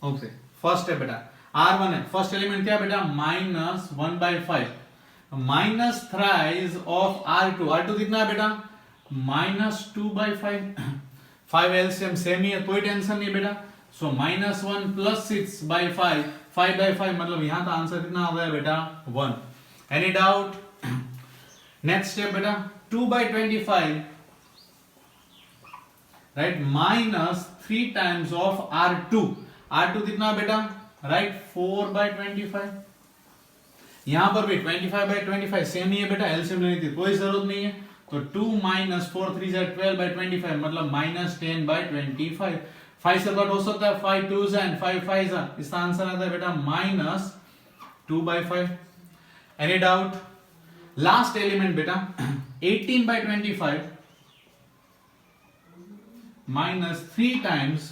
okay, first है बेटा R1 है, फर्स्ट एलिमेंट क्या बेटा minus 1/5 minus thrice of R2। R2 कितना है बेटा माइनस 2/5, 5 एलसीएम सेम ही है, कोई टेंशन नहीं बेटा। सो माइनस 1 प्लस 6/5 5/5, मतलब यहां का आंसर कितना आ गया बेटा 1। Any doubt? नेक्स्ट स्टेप बेटा 2/25 right minus 3 times of R2। R2 कितना बेटा राइट 4/25, यहां पर भी 25/25 सेम ही है बेटा, एलसीएम लेने की कोई जरूरत नहीं है। तो 2 माइनस 4 3 12/25, मतलब माइनस 10/25। 5 से कट हो सकता है, 5 2 एंड 5 5, इसका आंसर आता है बेटा minus 2/5। Any doubt? Last element बेटा 18/25 माइनस 3 टाइम्स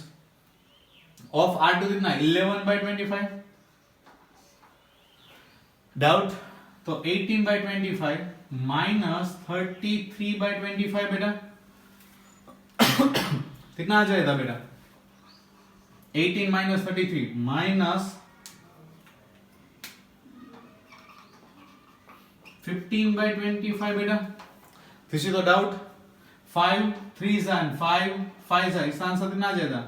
ऑफ R2 कितना 11/25। डाउट? तो 18/25 माइनस 33/25 बेटा कितना आ जाएगा बेटा 18 माइनस 33 माइनस 15/25 बेटा। This is the doubt. 5 3 and 5 5 है, इसका आंसर कितना आ जाएगा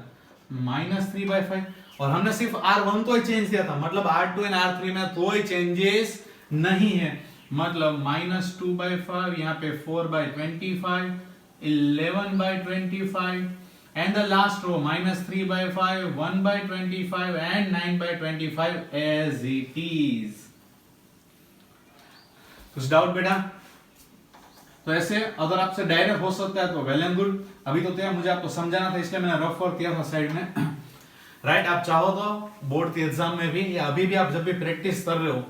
माइनस 3/5। और हमने सिर्फ R1 को ही चेंज किया था, मतलब R2 एंड R3 में कोई चेंजेस नहीं है, मतलब माइनस 2/5, यहाँ पे 4/25 11/25 and the last row minus 3/5 1/25 and 9/25 as it is. कुछ डाउट बेटा? तो ऐसे अगर आपसे डायरेक्ट हो सकता है तो वेल एंड गुड, अभी तो क्या मुझे आपको समझाना था इसलिए मैंने रफ वर्क किया था साइड में। राइट आप चाहो तो बोर्ड के एग्जाम में भी या अभी भी आप जब भी प्रैक्टिस कर रहे हो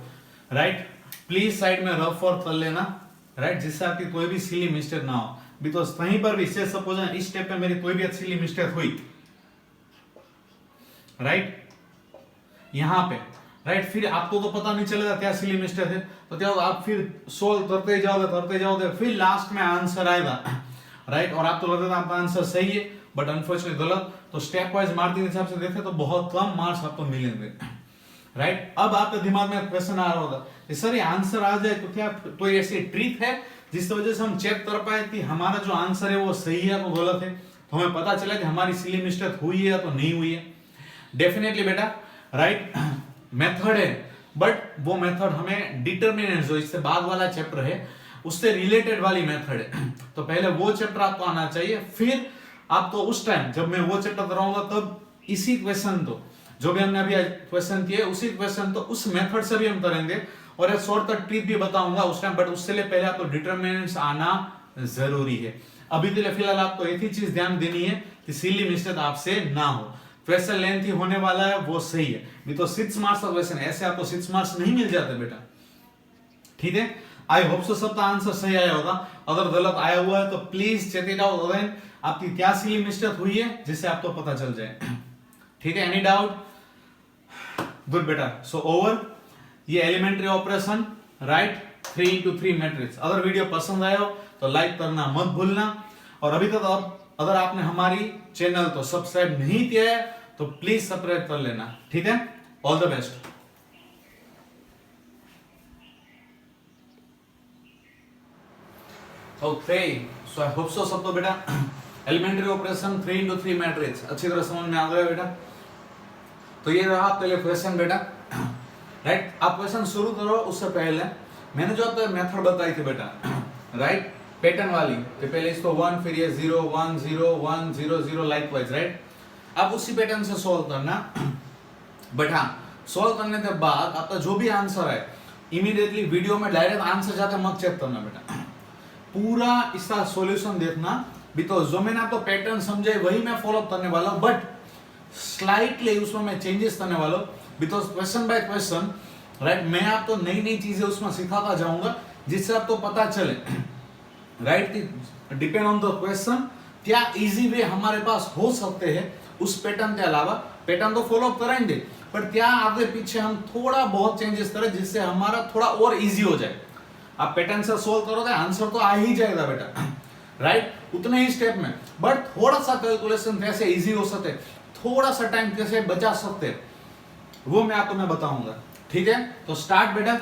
राइट प्लीज साइड में रफ वर्क कर लेना राइट, जिससे आपकी कोई भी सिली मिस्टेक ना हो। भी तो कहीं पर भी से सपोज इस स्टेप पे मेरी कोई भी सिली मिस्टेक हुई राइट यहां पे राइट, फिर आपको तो पता नहीं चलेगा क्या सिली मिस्टेक है, तो क्या आप फिर सोल्व करते जाओगे फिर लास्ट में आंसर आएगा राइट, और आप तो लगता है आपका आंसर सही है बट अनफॉर्चुनेटली गलत। तो स्टेप वाइज मार्किंग हिसाब से देखें तो बहुत कम मार्क्स आपको मिलेंगे राइट। अब आपके दिमाग में क्वेश्चन आ रहा होगा सर ये आंसर आ जाए तो क्या कोई ऐसी ट्रिक है जिसकी वजह से हम चेक कर पाए कि हमारा जो आंसर है वो सही है तो गलत है, तो हमें पता चला कि हमारी सिली मिस्टेक हुई है तो नहीं हुई है? डेफिनेटली बेटा राइट मेथड है, बट वो मेथड हमें डिटरमिनेंट जो इससे बाद वाला चैप्टर है उससे रिलेटेड वाली मेथड है। तो पहले वो चैप्टर आपको आना चाहिए, फिर आप तो उस टाइम जब मैं वो चैप्टर कराऊंगा तब इसी क्वेश्चन तो जो भी हमने अभी क्वेश्चन किए उसी क्वेश्चन तो उस मेथड से भी हम करेंगे और एक शॉर्टकट ट्रिक भी बताऊंगा उस टाइम, बट उससे पहले आपको डिटरमिनेंट्स आना जरूरी है। अभी के लिए फिलहाल आपको एक ही चीज ध्यान देनी है कि सिली मिस्टेक आपसे ना हो। क्वेश्चन लेंथी होने वाला है वो सही है, नहीं तो 6 मार्क्स का क्वेश्चन ऐसे आपको 6 मार्क्स नहीं मिल जाते बेटा। ठीक है, आई होप सो सबका आंसर सही आया होगा, अगर गलत आया हुआ है तो please check it out again, आपकी क्या सिली मिस्टेक हुई है जिससे आपको पता चल जाए। ठीक है, एनी डाउट? गुड बेटा, सो ओवर ये elementary operation right 3 into 3 matrix. अगर वीडियो पसंद आया हो तो लाइक करना मत भूलना, और अभी तक अगर आपने हमारी चैनल तो सब्सक्राइब नहीं किया है तो प्लीज सब्सक्राइब कर लेना। ठीक है, all the best. Okay, so I hope so सब तो बेटा एलिमेंट्री ऑपरेशन 3 into 3 मैट्रिक्स अच्छी तरह समझ में आ गया बेटा। तो ये रहा पहले क्वेश्चन बेटा, राइट। आप क्वेश्चन शुरू करो उससे पहले मैंने जो आपको मेथड बताई थी बेटा, राइट, पैटर्न वाली, तो पहले इसको 1 फिर ये 0 1 0 1 0 0 लाइकवाइज, राइट। अब उसी पैटर्न से सॉल्व करना, बट हाँ सॉल्व करने के बाद आपका जो भी आंसर है इमीडिएटली वीडियो में डायरेक्ट आंसर जाके मत चेक करना बेटा, पूरा इसका सॉल्यूशन देखना, बिकॉज जो मैंने आपको पैटर्न समझाई वही मैं फॉलो करने वाला हूं, बट स्लाइटली उसमें मैं चेंजेस करने वाला हूं, because question by question, right, मैं आपको नई नई चीजें उसमें सिखाता जाऊंगा जिससे आपको पता चले, right, depend on the question क्या इजी वे हमारे पास हो सकते हैं उस पैटर्न के अलावा। पैटर्न तो फॉलो करेंगे पर क्या आगे पीछे हम थोड़ा बहुत चेंजेस करें जिससे हमारा थोड़ा और इजी हो जाए। आप पैटर्न से सोल्व करोगे आंसर तो आ ही जाएगा बेटा, राइट, उतने ही स्टेप में, बट थोड़ा सा कैलकुलेशन कैसे इजी हो सकते, थोड़ा सा टाइम कैसे बचा सकते, वो मैं आपको बताऊंगा, ठीक है। तो स्टार्ट बेटा,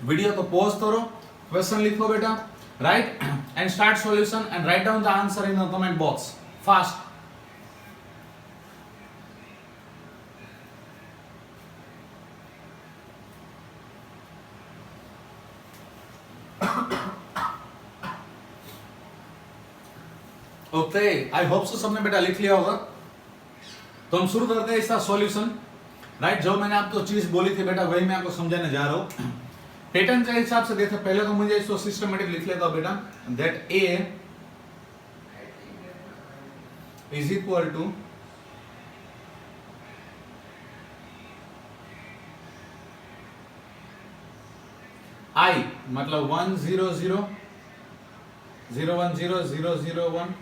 वीडियो तो पॉज करो, क्वेश्चन लिखो बेटा, right, and start solution and write down the answer in the comment box fast. Okay, I hope so सबने बेटा लिख लिया होगा। तो हम शुरू करते हैं इसका सॉल्यूशन, राइट। जो मैंने आपको चीज बोली थी बेटा वही मैं आपको समझाने जा रहा हूं। पैटर्न के हिसाब से देखो, पहले तो मुझे इसको सिस्टमेटिक लिख लेता हूं बेटा, that A is equal to I, मतलब 1 0 0 0 1 0 0 0 1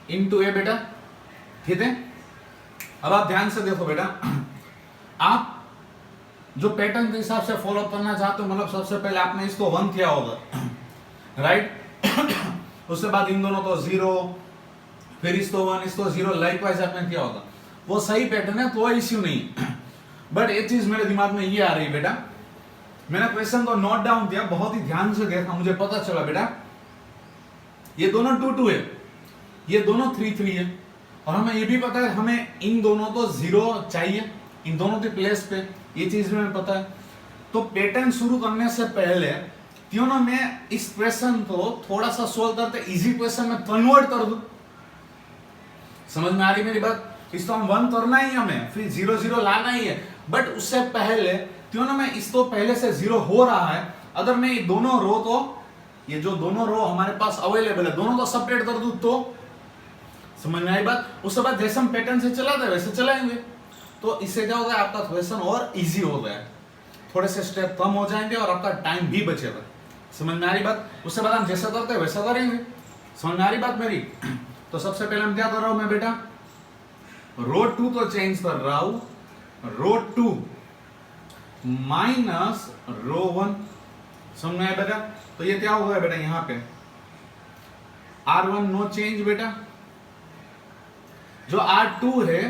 इंटू ए बेटा, ठीक है। अब आप ध्यान से देखो बेटा, आप जो पैटर्न के हिसाब से फॉलो करना चाहते हो, मतलब सबसे पहले आपने इसको 1 किया होगा, राइट, उसके बाद इन दोनों को 0, फिर इसको 1 इसको 0 लाइकवाइज आपने किया होगा, वो सही पैटर्न है, तो इश्यू नहीं। बट एक चीज मेरे दिमाग में ये आ रही है बेटा, मैंने क्वेश्चन को नोट डाउन किया, बहुत ही ध्यान से देखा, मुझे पता चला बेटा ये दोनों 2 2 है, ये दोनों 3 3 है, और हमें ये भी पता है हमें इन दोनों को 0 चाहिए इन दोनों के प्लेस पे, ये चीज में पता है। तो पैटर्न शुरू करने से पहले क्यों ना मैं इस क्वेश्चन को थोड़ा सा सोल्व करते इजी क्वेश्चन में कन्वर्ट कर दूं। समझ में आ रही मेरी बात? इसको हम 1 करना ही हमें, फिर 0 0 लाना ही है, बट उससे पहले क्यों ना मैं इसको पहले से 0 हो रहा है, अगर मैं ये दोनों रो को, ये जो दोनों रो हमारे पास अवेलेबल है, दोनों को सेपरेट कर दूं, तो समझ में आई बात? उसके बाद जैसे हम पैटर्न से चलाते हैं वैसे चलाएंगे, तो इससे क्या होगा, आपका क्वेश्चन और इजी हो गया, थोड़े से स्टेप कम हो जाएंगे और आपका टाइम भी बचेगा। समझ में आ रही बात? उसके बाद हम जैसा करते हैं वैसा करेंगे। समझ में आ रही बात मेरी? तो सबसे पहले हम क्या कर रहा हूं मैं बेटा, रो 2 तो चेंज कर रहा हूं, रो 2 माइनस रो 1। समझ में आया बेटा? तो ये क्या होगा बेटा, यहां पे R1 नो चेंज बेटा, जो R2 है,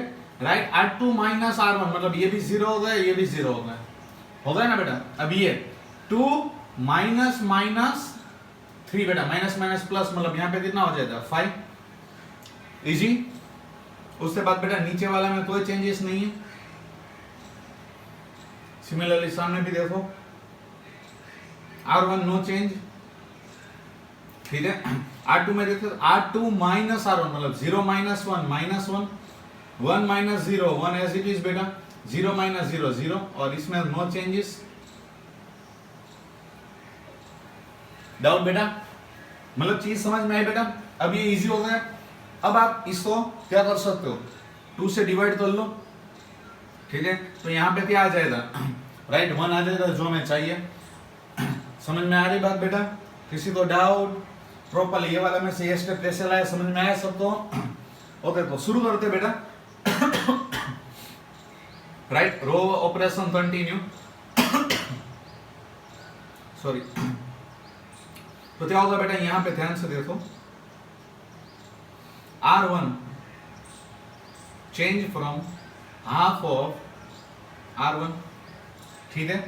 राइट, R2 माइनस R1, मतलब ये भी 0 हो गया, ये भी 0 हो गया ना बेटा। अब ये 2 माइनस माइनस 3 बेटा, माइनस माइनस प्लस, मतलब यहां पे कितना हो जाएगा 5, इजी। उसके बाद बेटा नीचे वाला में कोई चेंजेस नहीं है, सिमिलरली सामने भी देखो R1 नो चेंज, ठीक है। R2 में देखो R2 माइनस R1, मतलब 0 minus 1 minus 1, 1 minus 0 1 as it is बेटा, 0 माइनस 0 0, और इसमें नो चेंजेस। डाउट बेटा? मतलब चीज समझ में आई बेटा? अब ये इजी हो गया। अब आप इसको क्या कर सकते हो, 2 से डिवाइड कर लो, ठीक है। तो यहाँ पे क्या आ जाएगा, राइट, 1 आ जाएगा, जो हमें चाहिए। समझ में आ रही बात बेटा? किसी को डाउट? प्रॉपरली ये वाला में से ये स्टेप कैसे लाया, समझ में आया सबको? ओके, तो शुरू करते बेटा, right, row operation continue, sorry. तो क्या होगा बेटा, यहां पे ध्यान से देखो, R1 change from half of R1, ठीक है।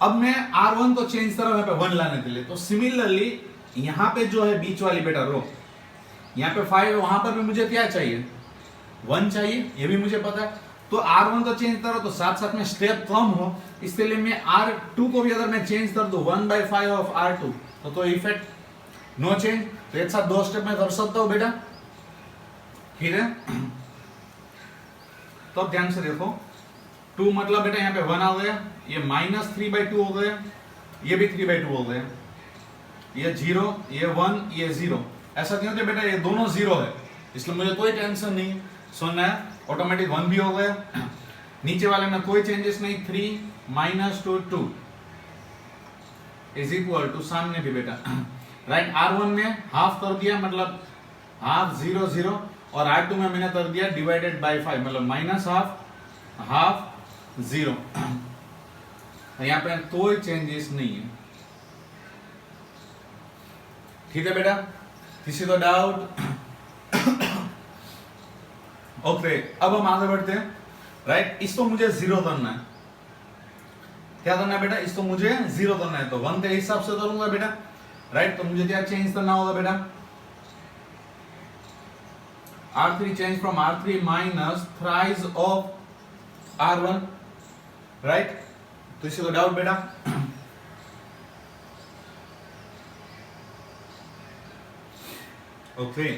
अब मैं R1 को चेंज कर रहा हूं 1 लाने के लिए, तो सिमिलरली यहाँ पे जो है बीच वाली बेटा रो, यहाँ पे 5 है, वहां पर भी मुझे क्या चाहिए, 1 चाहिए, ये भी मुझे पता है। तो R1 तो चेंज करो तो साथ साथ में स्टेप कम हो, इसलिए मैं R2 को भी अगर मैं चेंज कर दूं 1/5 ऑफ R2 तो इफेक्ट नो चेंज। तो एक साथ 2 स्टेप में कर सकता हूं बेटा, ठीक है। तो अब ध्यान से देखो, 2 मतलब बेटा यहाँ पे 1 आ गया, ये -3/2 हो गया, ये भी 3/2 हो गया, ये 0, ये 1, ये 0। ऐसा क्यों कि बेटा ये दोनों 0 है, इसलिए मुझे कोई टेंशन नहीं। सुनना है ऑटोमेटिक 1 भी हो गया, नीचे वाले में कोई चेंजेस नहीं, 3 - 2 इज इक्वल टू सामने भी बेटा राइट। R1 में हाफ कर दिया मतलब हाफ 0 0, और R2 में मैंने कर दिया डिवाइडेड बाय 5 मतलब -हाफ हाफ 0। यहाँ पे कोई चेंजेस नहीं है, ठीक है बेटा, किसी को डाउट? ओके, अब हम आगे बढ़ते हैं राइट। इसको मुझे 0 करना है, क्या करना है बेटा, इसको मुझे 0 करना है, तो 1 के हिसाब से करूंगा बेटा राइट। तो मुझे क्या चेंज करना होगा बेटा, R3 change from R3 minus thrice of R1 right. तो इसी को डाउट बेटा? ओके,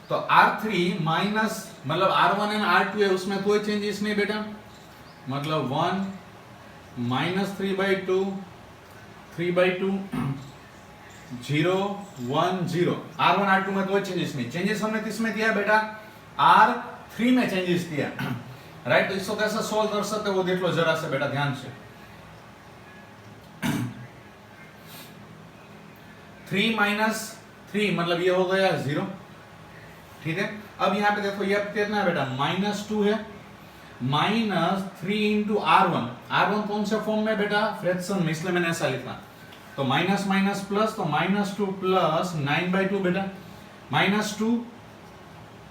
तो R3 माइनस मतलब R1 एंड R2 है, उसमें कोई चेंजेस नहीं बेटा, मतलब 1 -3/2 3/2 0 1 0। R1 R2 में कोई चेंजेस नहीं, चेंजेस हमने किसमें किया बेटा, R3 में चेंजेस किया राइट। तो इसको कैसे सोल्व कर सकते वो देख लो जरा से बेटा ध्यान से। 3 - 3 मतलब ये हो गया 0, ठीक है। अब यहाँ पे देखो ये कितना है बेटा, -2 है, -3 × R1। R1 कौन से फॉर्म में बेटा, फ्रैक्शन में, इसलिए मैंने ऐसा लिखा। तो माइनस माइनस प्लस, तो -2 प्लस 9/2 बेटा, -2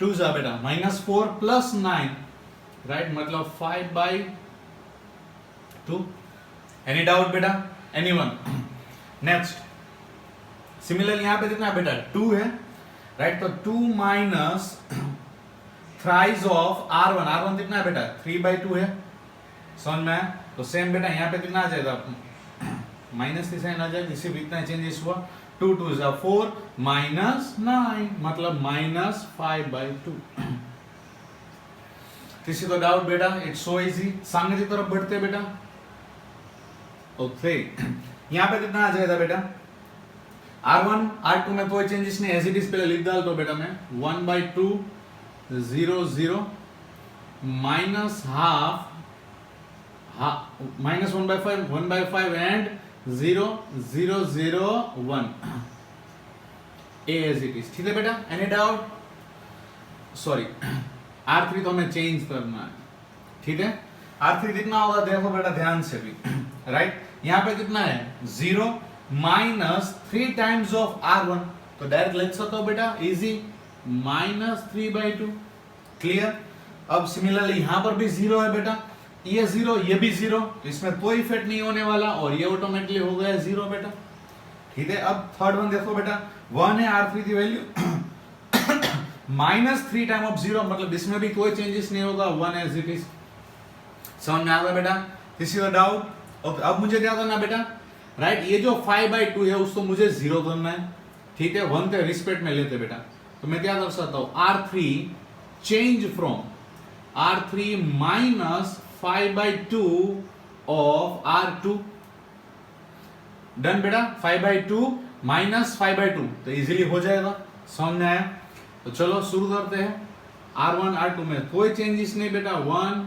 2 जा बेटा -4 प्लस 9 राइट, मतलब 5/2। एनी डाउट बेटा, एनीवन? नेक्स्ट सिमिलर यहाँ पे कितना है बेटा, 2 है राइट। तो 2 minus thrice of R1, R1 कितना है बेटा, 3/2 है, समझ में आया? तो सेम बेटा यहाँ पे कितना आ जाएगा, माइनस की साइन आ जाएगा, इसी भी इतना चेंजेस हुआ, 2 2 is 4 -9 मतलब -5/2। किसी को डाउट बेटा? It's so easy. सामने की तरफ बढ़ते बेटा। ओके, यहाँ पे कितना आ जाएगा बेटा, R1 R2 में कोई चेंजेस नहीं, एज इट इज पहले लिख डाल तो बेटा मैं 1/2 0 0 minus half -1/5 1/5 and 0 0 0 1 as it is, ठीक है बेटा। Any doubt? सॉरी, R3 तो हमें चेंज करना है, ठीक है। R3 कितना होगा देखो बेटा ध्यान से भी राइट। यहाँ पे कितना है 0 -3 टाइम्स ऑफ R1, तो डायरेक्ट लिख सकते हो बेटा इजी, -3/2। क्लियर? अब सिमिलरली यहाँ पर भी 0 है बेटा, ये 0 ये भी 0, तो इसमें कोई इफेक्ट नहीं होने वाला और ये ऑटोमेटिकली हो गया 0 बेटा, ठीक है। अब थर्ड वन देखो बेटा, 1 है R3 की वैल्यू -3 टाइम ऑफ 0 मतलब इसमें भी कोई चेंजेस नहीं होगा, 1 एज इट इज। समझ में आ गया बेटा? किसी का डाउट? ओके, अब मुझे क्या करना बेटा राइट, ये जो 5/2 है उसको मुझे 0 करना है, ठीक है। 1 के रिस्पेक्ट में लेते बेटा, तो मैं क्या कर सकता हूं, R3 change from R3 minus 5/2 of R2। Done बेटा, 5/2 माइनस 5/2 तो इजीली हो जाएगा, समझ में आया? तो चलो शुरू करते हैं। R1 R2 में कोई चेंजेस नहीं बेटा, 1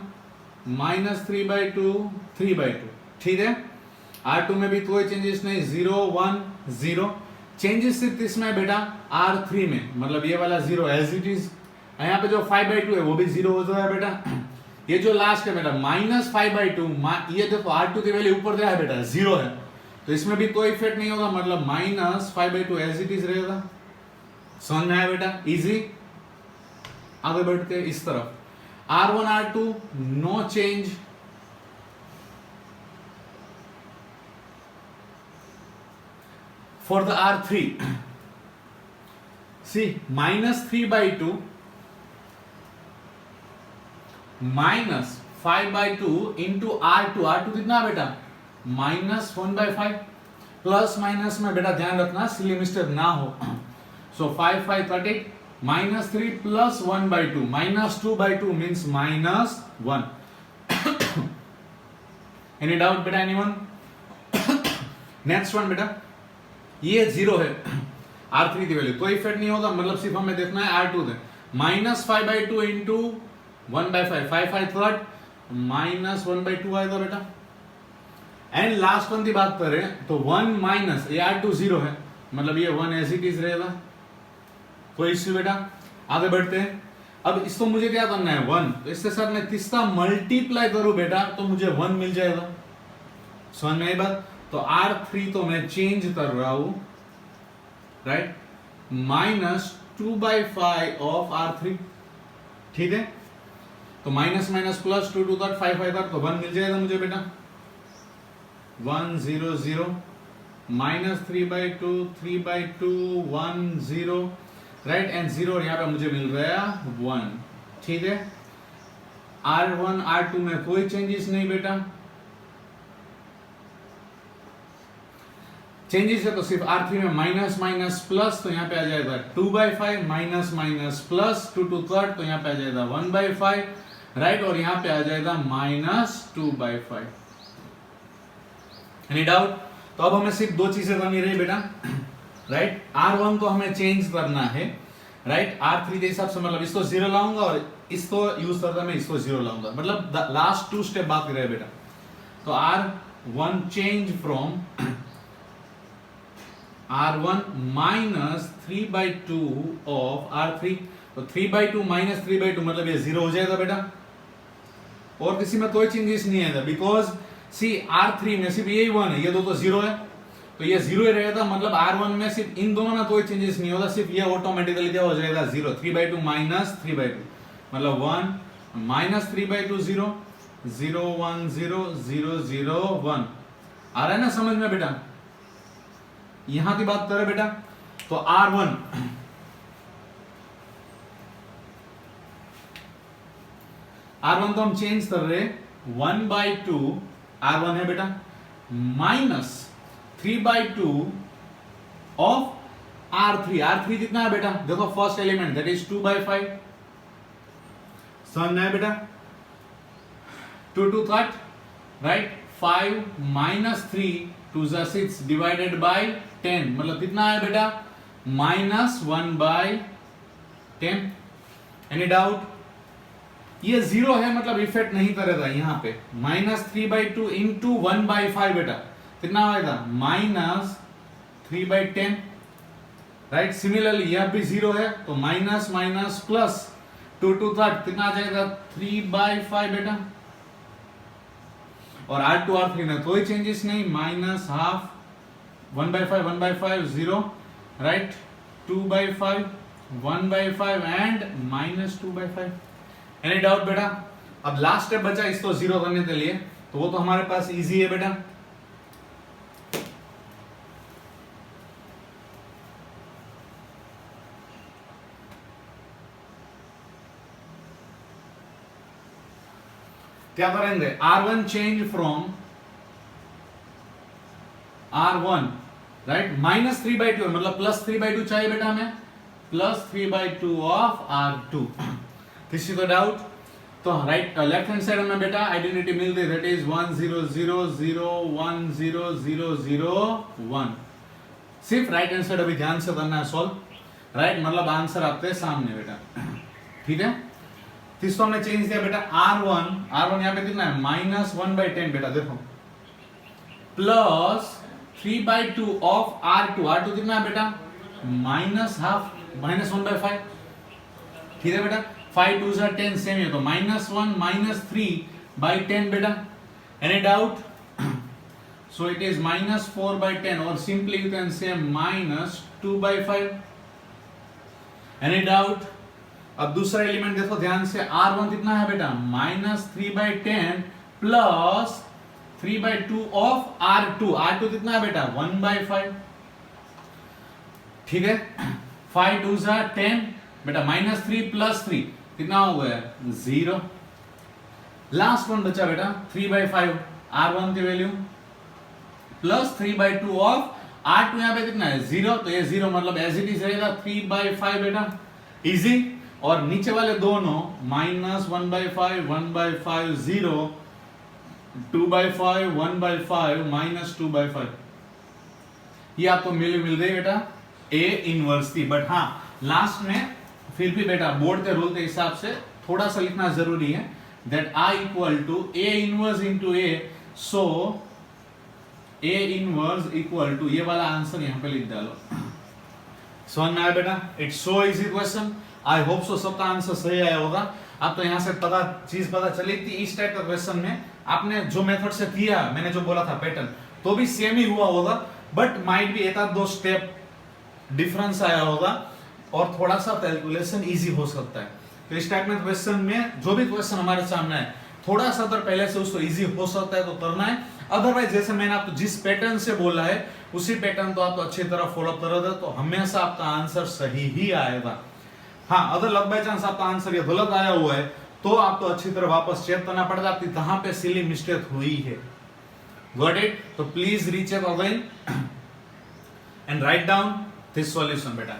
-3/2 3/2, ठीक है। R2 में भी कोई चेंजेस नहीं, 0 1 0। चेंजेस सिर्फ इसमें बेटा R3 में, मतलब ये वाला 0 एज इट इज। यहाँ पे जो 5/2 है वो भी 0 हो जाएगा बेटा। ये जो लास्ट है बेटा -5/2, ये देखो R2 की वैल्यू ऊपर गया है बेटा 0 है, तो इसमें भी कोई इफेक्ट नहीं होगा, मतलब -5/2 एज इट इज रहेगा। समझ में आया बेटा? इजी। आगे बढ़ते इस तरफ, R1 R2 no change, for the R3, see minus 3/2 minus 5/2 into R2, R2 कितना बेटा minus 1/5, प्लस माइनस में बेटा ध्यान रखना सिली मिस्टेक ना हो। सो 5 5 30 minus 3 plus 1/2 minus 2/2 means minus 1. Any doubt बेटा anyone? नेक्स्ट वन बेटा ये 0 है R3 की वैल्यू, कोई इफेक्ट नहीं होगा, मतलब सिर्फ हमें देखना है R2 दे माइनस 5/2 इंटू 1/5, 5 5 थर्ड माइनस 1/2 आएगा बेटा। एंड लास्ट वन की बात करें तो 1 माइनस ये R2 0 है, मतलब ये 1 एज इट इज रहेगा, कोई इश्यू बेटा। आगे बढ़ते हैं। अब इसको मुझे क्या करना है 1, तो इसके साथ मैं तीसरा मल्टीप्लाई करूं बेटा तो मुझे 1 मिल जाएगा। समझ में आई बात? तो R3 तो मैं चेंज कर रहा हूं, राइट, माइनस 2/5 ऑफ R3, ठीक है। तो माइनस माइनस प्लस 2 2 5 5 तो 1 मिल जाएगा मुझे बेटा। 1 0 0 माइनस 3/2 3/2 1 0, राइट, एंड 0 यहाँ पे मुझे मिल गया 1, ठीक है। R1 R2 में कोई चेंजेस नहीं बेटा, चेंजेस है तो सिर्फ R3 में माइनस माइनस प्लस, तो यहाँ पे आ जाएगा 2/5 माइनस माइनस प्लस 2 2 3 तो यहाँ पे आ जाएगा 1/5, राइट, और यहाँ पे आ जाएगा माइनस 2/5। Any doubt? तो अब हमें सिर्फ दो चीजें करनी रही बेटा, राइट। R1 को हमें चेंज करना है, राइट, R3 के हिसाब से, मतलब इसको 0 लाऊंगा और इसको यूज करता मैं इसको 0 लाऊंगा, मतलब लास्ट 2 स्टेप बाकी रहे बेटा। तो R1 change from R1 minus 3/2 of R3, तो 3/2 माइनस 3/2 मतलब ये 0 हो जाएगा बेटा, और किसी में कोई चेंजेस नहीं आएगा, बिकॉज सी R3 में सिर्फ यही 1 है, ये दो तो 0 है, तो ये 0 ही रहेगा, मतलब R1 में सिर्फ इन दोनों में कोई चेंजेस नहीं होगा, सिर्फ ये ऑटोमेटिकली क्या हो जाएगा 0, 3/2 माइनस 3/2 मतलब 1 माइनस 3/2 0 0 1 0 0 0 1। आ रहा है ना समझ में बेटा? यहां की बात करें बेटा तो R1 तो हम चेंज कर रहे 1/2 R1 है बेटा, माइनस 3/2 ऑफ R3, R3 कितना है बेटा, देखो फर्स्ट एलिमेंट दैट इज 2/5, समझ में है बेटा, 2 2 3, राइट, 5 माइनस 3 2 6 डिवाइडेड बाय 10, मतलब कितना है बेटा माइनस 1/10। Any doubt? ये 0 है मतलब इफेक्ट नहीं करेगा यहाँ पे, माइनस 3/2 इंटू 1/5 बेटा कितना आएगा माइनस 3/10, राइट। सिमिलरली यह भी 0 है तो माइनस माइनस प्लस 2 2 3 कितना आ जाएगा 3/5 बेटा, और R2 R3 में कोई चेंजेस नहीं, minus half 1/5 1/5 0, right, 2/5 1/5 and minus 2/5। Any doubt बेटा? अब लास्ट स्टेप बचा इसको 0 करने के लिए, तो वो तो हमारे पास इजी है बेटा। क्या करेंगे R1 change from R1, right, minus 3/2 मतलब प्लस 3/2 चाहिए बेटा हमें, प्लस 3/2 ऑफ R2। किसी को डाउट? तो राइट लेफ्ट हैंड साइड में बेटा आइडेंटिटी मिल गई, दैट इज 1 0 0 0 1 0 0 0 1। सिर्फ राइट हैंड साइड अभी ध्यान से करना है सॉल्व, राइट, मतलब आंसर आपके सामने बेटा, ठीक है। इसको हमने चेंज किया बेटा R1 यहाँ पे कितना है माइनस 1/10 बेटा, देखो, प्लस 3/2 ऑफ R2 कितना है बेटा माइनस हाफ माइनस 1/5, ठीक है बेटा। 5 2 10 सेम है, तो -1 माइनस 3/10 बेटा। Any doubt? So it is -4/10 और simply you can say -2/5। Any doubt? अब दूसरा एलिमेंट देखो ध्यान से, R1 कितना है बेटा -3/10 प्लस 3/2 ऑफ R2 कितना है बेटा 1/5, ठीक है, 5 2 जा 10 बेटा, -3 + 3 कितना हो गया 0। लास्ट वन बचा बेटा 3/5, R1 की वैल्यू प्लस 3/2 ऑफ R2 यहाँ पे कितना है 0, तो ये 0 मतलब एज इट इज रहेगा 3/5 बेटा, इजी। और नीचे वाले दोनों -1/5 1/5 0, 2/5 1/5 -2/5, ये आपको मिल गई बेटा A इनवर्स थी। बट हाँ लास्ट में फिर भी बेटा बोर्ड के रूल के हिसाब से थोड़ा सा लिखना जरूरी है, that I = A inverse into A, सो A इनवर्स इक्वल टू, ये वाला आंसर यहां पे लिख डालो। समझ में आया बेटा, it's so easy question. I hope so सबका आंसर सही आया होगा। अब तो यहां से पता चली थी इस टाइप का क्वेश्चन में आपने जो मेथड से किया, मैंने जो बोला था पैटर्न, तो भी सेम ही हुआ होगा, बट माइट भी एक आध दो स्टेप डिफरेंस आया होगा और थोड़ा सा कैलकुलेशन इजी हो सकता है। तो इस टाइप में क्वेश्चन में जो भी क्वेश्चन हमारे सामने है, थोड़ा सा अगर पहले से उसको इजी हो सकता है तो करना है, अदरवाइज जैसे मैंने आपको जिस पैटर्न से बोला है उसी पैटर्न को आप अच्छी तरह फॉलो करोगे तो हमेशा आपका आंसर सही ही आएगा। हाँ, अगर लक बाय चांस आपका आंसर ये गलत आया हुआ है तो आपको अच्छी तरह वापस चेक करना पड़ेगा आपकी कहां पे सिली मिस्टेक हुई है। Got it? तो please recheck again and write down this solution बेटा।